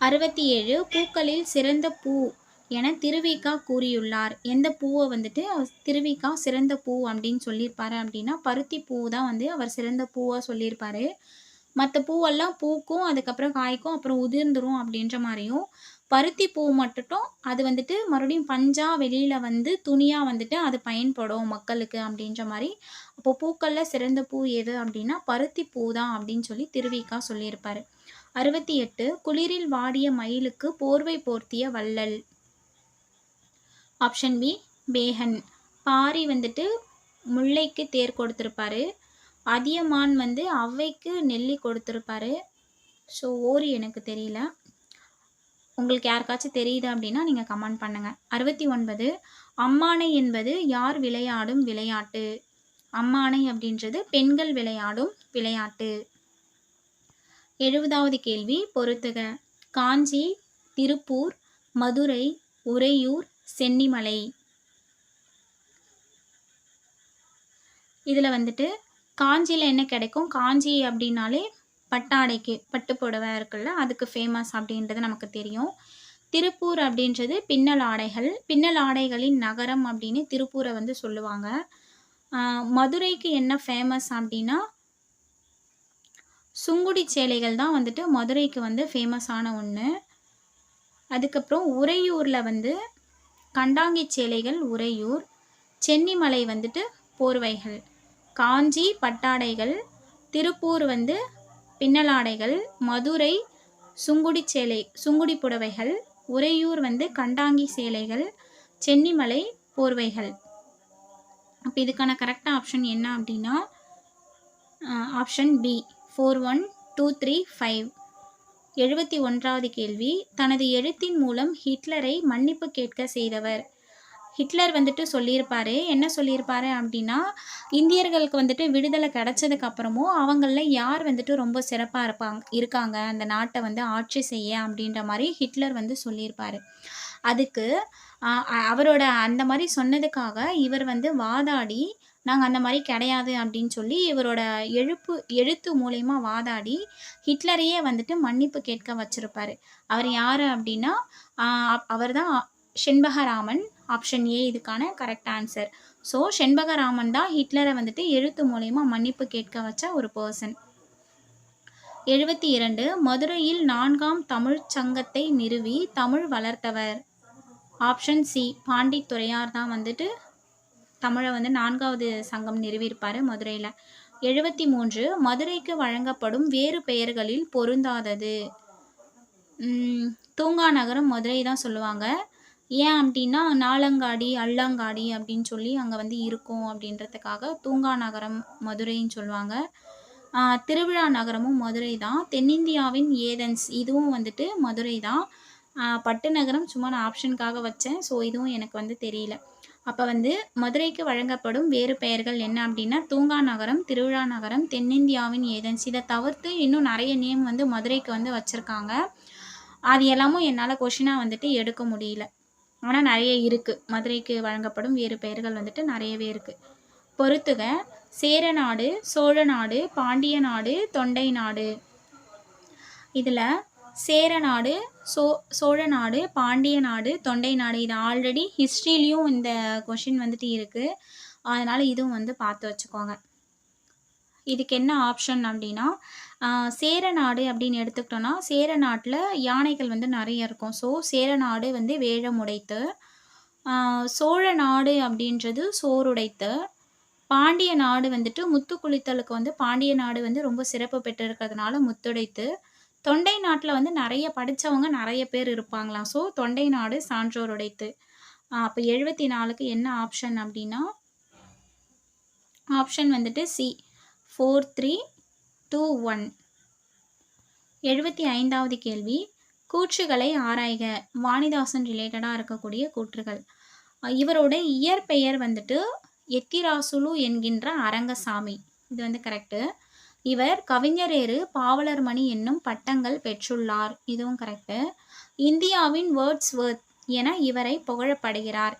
67 பூக்களில் சிறந்த பூ என திருவிக்கா கூறியுள்ளார். எந்த பூவை வந்துட்டு திருவிக்கா சிறந்த பூ அப்படின்னு சொல்லியிருப்பாரு அப்படின்னா பருத்தி பூ தான் வந்து அவர் சிறந்த பூவாக சொல்லியிருப்பாரு. மற்ற பூவெல்லாம் பூக்கும், அதுக்கப்புறம் காய்க்கும், அப்புறம் உதிர்ந்துரும் அப்படின்ற மாதிரியும், பருத்தி பூ மட்டும் அது வந்துட்டு மறுபடியும் பஞ்சா வெளியில் வந்து துணியாக வந்துட்டு அது பயன்படும் மக்களுக்கு அப்படின்ற மாதிரி. அப்போ பூக்களில் சிறந்த பூ எது அப்படின்னா பருத்தி பூ தான் அப்படின்னு சொல்லி திருவிக்கா சொல்லியிருப்பாரு. 68 குளிரில் வாடிய மயிலுக்கு போர்வை போர்த்திய வள்ளல். Option B Pegan. பாரி வந்துட்டு முல்லைக்கு தேர் கொடுத்துருப்பாரு. அதியமான் வந்து ஔவைக்கு நெல்லி கொடுத்துருப்பாரு. ஸோ ஓரி எனக்கு தெரியல. உங்களுக்கு யாருக்காச்சும் தெரியுது அப்படின்னா நீங்கள் கமெண்ட் பண்ணுங்கள். 69 அம்மானை என்பது யார் விளையாடும் விளையாட்டு? அம்மானை அப்படின்றது பெண்கள் விளையாடும் விளையாட்டு. 70வது கேள்வி பொறுத்துக. காஞ்சி, திருப்பூர், மதுரை, உறையூர், சென்னிமலை. இதில் வந்துட்டு காஞ்சியில் என்ன கிடைக்கும்? காஞ்சி அப்படின்னாலே பட்டாடைக்கு பட்டு புடவை இருக்குல்ல, அதுக்கு ஃபேமஸ் அப்படின்றது நமக்கு தெரியும். திருப்பூர் அப்படின்றது பின்னல் ஆடைகள், பின்னல் ஆடைகளின் நகரம் அப்படின்னு திருப்பூரை வந்து சொல்லுவாங்க. மதுரைக்கு என்ன ஃபேமஸ் அப்படின்னா சுங்குடி சேலைகள் தான் வந்துட்டு மதுரைக்கு வந்து ஃபேமஸான ஒன்று. அதுக்கப்புறம் உறையூரில் வந்து கண்டாங்கி சேலைகள் உறையூர். சென்னிமலை வந்துட்டு போர்வைகள். காஞ்சி பட்டாடைகள், திருப்பூர் வந்து பின்னலாடைகள், மதுரை சுங்குடி சேலை சுங்குடி புடவைகள், உறையூர் வந்து கண்டாங்கி சேலைகள், சென்னிமலை போர்வைகள். அப்போ இதுக்கான கரெக்டாக ஆப்ஷன் என்ன அப்படின்னா ஆப்ஷன் பி 4 1 2 3 5. 71வது கேள்வி தனது எழுத்தின் மூலம் ஹிட்லரை மன்னிப்பு கேட்க செய்தவர். ஹிட்லர் வந்துட்டு சொல்லியிருப்பாரு, என்ன சொல்லியிருப்பாரு அப்படின்னா இந்தியர்களுக்கு வந்துட்டு விடுதலை கிடைச்சதுக்கு அப்புறமும் அவங்களில் யார் வந்துட்டு ரொம்ப சிறப்பாக இருக்காங்க அந்த நாட்டை வந்து ஆட்சி செய்ய அப்படின்ற மாதிரி ஹிட்லர் வந்து சொல்லியிருப்பாரு. அதுக்கு அவரோட அந்த மாதிரி சொன்னதுக்காக இவர் வந்து வாதாடி நாங்கள் அந்த மாதிரி கிடையாது அப்படின்னு சொல்லி இவரோட எழுத்து மூலயமா வாதாடி ஹிட்லரையே வந்துட்டு மன்னிப்பு கேட்க வச்சிருப்பாரு. அவர் யார் அப்படின்னா அவர் தான் செண்பகராமன். ஆப்ஷன் ஏ இதுக்கான கரெக்ட் ஆன்சர். ஸோ செண்பகராமன் தான் ஹிட்லரை வந்துட்டு எழுத்து மூலயமா மன்னிப்பு கேட்க வச்ச ஒரு பர்சன். 72 மதுரையில் 4ஆம் தமிழ் சங்கத்தை நிறுவி தமிழ் வளர்த்தவர். ஆப்ஷன் சி பாண்டித்துரையார் தான் வந்துட்டு தமிழை வந்து 4வது சங்கம் நிறுவியிருப்பார் மதுரையில். 73 மதுரைக்கு வழங்கப்படும் வேறு பெயர்களில் பொருந்தாதது. தூங்கா நகரம் மதுரை தான் சொல்லுவாங்க. ஏன் அப்படின்னா நாலங்காடி அள்ளங்காடி அப்படின்னு சொல்லி அங்கே வந்து இருக்கும் அப்படின்றதுக்காக தூங்கா நகரம் மதுரைன்னு சொல்லுவாங்க. திருவிழா நகரமும் மதுரை தான். தென்னிந்தியாவின் ஏதென்ஸ் இதுவும் வந்துட்டு மதுரை தான். பட்டு நகரம் சும்மா நான் ஆப்ஷனுக்காக வச்சேன். ஸோ இதுவும் எனக்கு வந்து தெரியல. அப்போ வந்து மதுரைக்கு வழங்கப்படும் வேறு பெயர்கள் என்ன அப்படின்னா தூங்கா நகரம், திருவிழா நகரம், தென்னிந்தியாவின் ஏதென்ஸ். இதை தவிர்த்து இன்னும் நிறைய நேம் வந்து மதுரைக்கு வந்து வச்சுருக்காங்க. அது எல்லாமும் என்னால் கொஷினாக வந்துட்டு எடுக்க முடியல. ஆனால் நிறைய இருக்குது. மதுரைக்கு வழங்கப்படும் வேறு பெயர்கள் வந்துட்டு நிறையவே இருக்குது. பொறுத்துக. சேரநாடு, சோழநாடு, பாண்டிய நாடு, தொண்டை நாடு. இதில் சேரநாடு, சோழநாடு, பாண்டிய நாடு, தொண்டை நாடு இது ஆல்ரெடி ஹிஸ்ட்ரிலையும் இந்த கொஷின் வந்துட்டு இருக்குது. அதனால் இதுவும் வந்து பார்த்து வச்சுக்கோங்க. இதுக்கு என்ன ஆப்ஷன் அப்படின்னா சேரநாடு அப்படின்னு எடுத்துக்கிட்டோன்னா சேரநாட்டில் யானைகள் வந்து நிறைய இருக்கும். ஸோ சேரநாடு வந்து வேழமுடைத்து. சோழ நாடு அப்படின்றது சோறுடைத்து. பாண்டிய நாடு வந்துட்டு முத்து குளித்தலுக்கு வந்து பாண்டிய நாடு வந்து ரொம்ப சிறப்பு பெற்றிருக்கிறதுனால முத்துடைத்து. தொண்டை நாட்டில் வந்து நிறைய படித்தவங்க நிறைய பேர் இருப்பாங்களாம். ஸோ தொண்டை நாடு சான்றோர் உடைத்து. அப்போ 74க்கு என்ன ஆப்ஷன் அப்படின்னா ஆப்ஷன் வந்துட்டு சி 4 3 2 1. 75வது கேள்வி கூற்றுகளை ஆராய்க. வாணிதாசன் ரிலேட்டடாக இருக்கக்கூடிய கூற்றுகள். இவரோட இயற்பெயர் வந்துட்டு எத்திராசுலு என்கின்ற அரங்கசாமி. இது வந்து கரெக்டு. இவர் கவிஞரேறு பாவலர்மணி என்னும் பட்டங்கள் பெற்றுள்ளார். இதுவும் கரெக்டு. இந்தியாவின் வேர்ட்ஸ்வொர்த் என இவரை புகழப்படுகிறார்.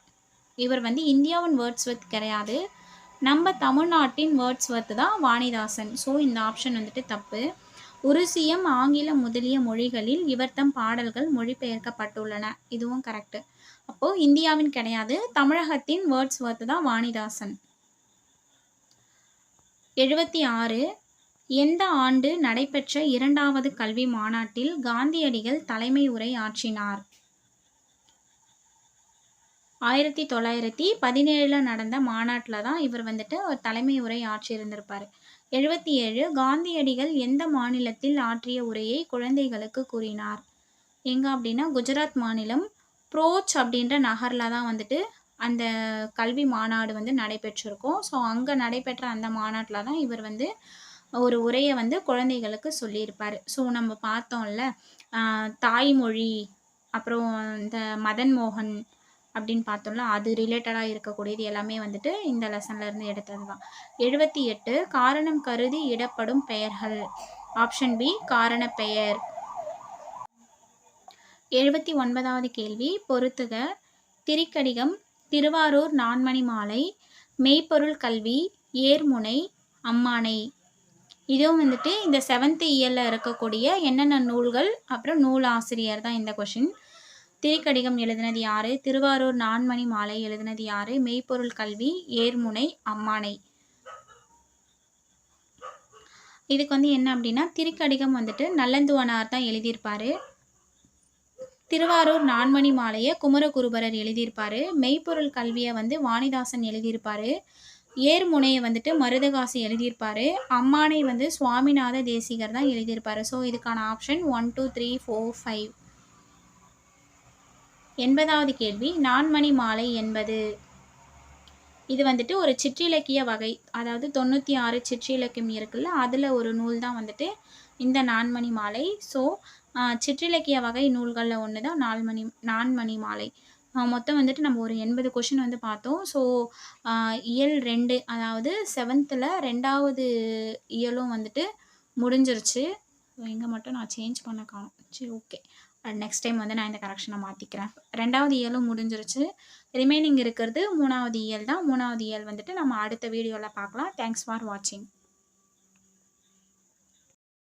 இவர் வந்து இந்தியாவின் வேர்ட்ஸ்வொர்த் கிடையாது. நம்ம தமிழ்நாட்டின் வேர்ட்ஸ்வொர்த் தான் வாணிதாசன். ஸோ இந்த ஆப்ஷன் வந்துட்டு தப்பு. உருசியம், ஆங்கிலம் முதலிய மொழிகளில் இவர் தம் பாடல்கள் மொழிபெயர்க்கப்பட்டுள்ளன. இதுவும் கரெக்டு. அப்போது இந்தியாவின் கிடையாது, தமிழகத்தின் வேர்ட்ஸ்வொர்த் தான் வாணிதாசன். 76. எந்த ஆண்டு நடைபெற்ற 2வது கல்வி மாநாட்டில் காந்தியடிகள் தலைமை உரை ஆற்றினார்? 1917 நடந்த மாநாட்டில் தான் இவர் வந்துட்டு ஒரு தலைமை உரை ஆற்றியிருந்திருப்பார். 77. காந்தியடிகள் எந்த மாநிலத்தில் ஆற்றிய உரையை குழந்தைகளுக்கு கூறினார்? எங்கே அப்படின்னா குஜராத் மாநிலம் ப்ரோச் அப்படின்ற நகரில் தான் வந்துட்டு அந்த கல்வி மாநாடு வந்து நடைபெற்றிருக்கும். ஸோ அங்கே நடைபெற்ற அந்த மாநாட்டில் தான் இவர் வந்து ஒரு உரையை வந்து குழந்தைகளுக்கு சொல்லியிருப்பார். ஸோ நம்ம பார்த்தோம்ல தாய்மொழி, அப்புறம் இந்த மதன் மோகன் அப்படின்னு பார்த்தோம்ல, அது ரிலேட்டடாக இருக்கக்கூடியது எல்லாமே வந்துட்டு இந்த லெசன்லேருந்து எடுத்தது தான். 78. காரணம் கருதி இடப்படும் பெயர்கள். Option B காரணப்பெயர். 79வது கேள்வி பொறுத்துக. திரிகடிகம், திருவாரூர் நான்மணி மாலை, மெய்ப்பொருள் கல்வி, ஏர்முனை, அம்மானை. இதுவும் வந்துட்டு இந்த 7th இயரில் இருக்கக்கூடிய என்னென்ன நூல்கள், அப்புறம் நூல் ஆசிரியர் தான் இந்த கொஷின். திரிகடிகம் எழுதினது யார்? திருவாரூர் நான்மணி மாலை எழுதினது யார்? மெய்ப்பொருள் கல்வி, ஏர்முனை, அம்மானை. இதுக்கு வந்து என்ன அப்படின்னா திரிகடிகம் வந்துட்டு நல்லந்துவனார் தான் எழுதியிருப்பார். திருவாரூர் நான்மணி மாலையை குமரகுருபரர் எழுதியிருப்பார். மெய்ப்பொருள் கல்வியை வந்து வாணிதாசன் எழுதியிருப்பார். ஏர்முனையை வந்துட்டு மருதகாசி எழுதியிருப்பார். அம்மானை வந்து சுவாமிநாத தேசிகர் தான் எழுதியிருப்பார். ஸோ இதுக்கான ஆப்ஷன் 1, 2, 3, 4, 5. 80வது கேள்வி நான்மணி மாலை என்பது. இது வந்துட்டு ஒரு சிற்றிலக்கிய வகை, அதாவது 96 சிற்றிலக்கியம் இருக்குல்ல, அதில் ஒரு நூல் தான் வந்துட்டு இந்த நான்மணி மாலை. ஸோ சிற்றிலக்கிய வகை நூல்களில் ஒன்று தான் நான்மணி மாலை. மொத்தம் வந்துட்டு நம்ம ஒரு 80 கொஷின் வந்து பார்த்தோம். ஸோ இயல் 2, அதாவது 7th 2வது இயலும் வந்துட்டு முடிஞ்சிருச்சு. இங்கே மட்டும் நான் சேஞ்ச் பண்ண காணும். சரி, ஓகே. நெக்ஸ்ட் டைம் வந்து நான் இந்த கரெக்ஷனை மாற்றிக்கிறேன். 2வது இயலும் முடிஞ்சிருச்சு. ரிமைனிங் இருக்கிறது 3வது இயல் தான். 3வது இயல் வந்துட்டு நம்ம அடுத்த வீடியோவில் பார்க்கலாம். தேங்க்ஸ் ஃபார் வாட்சிங்.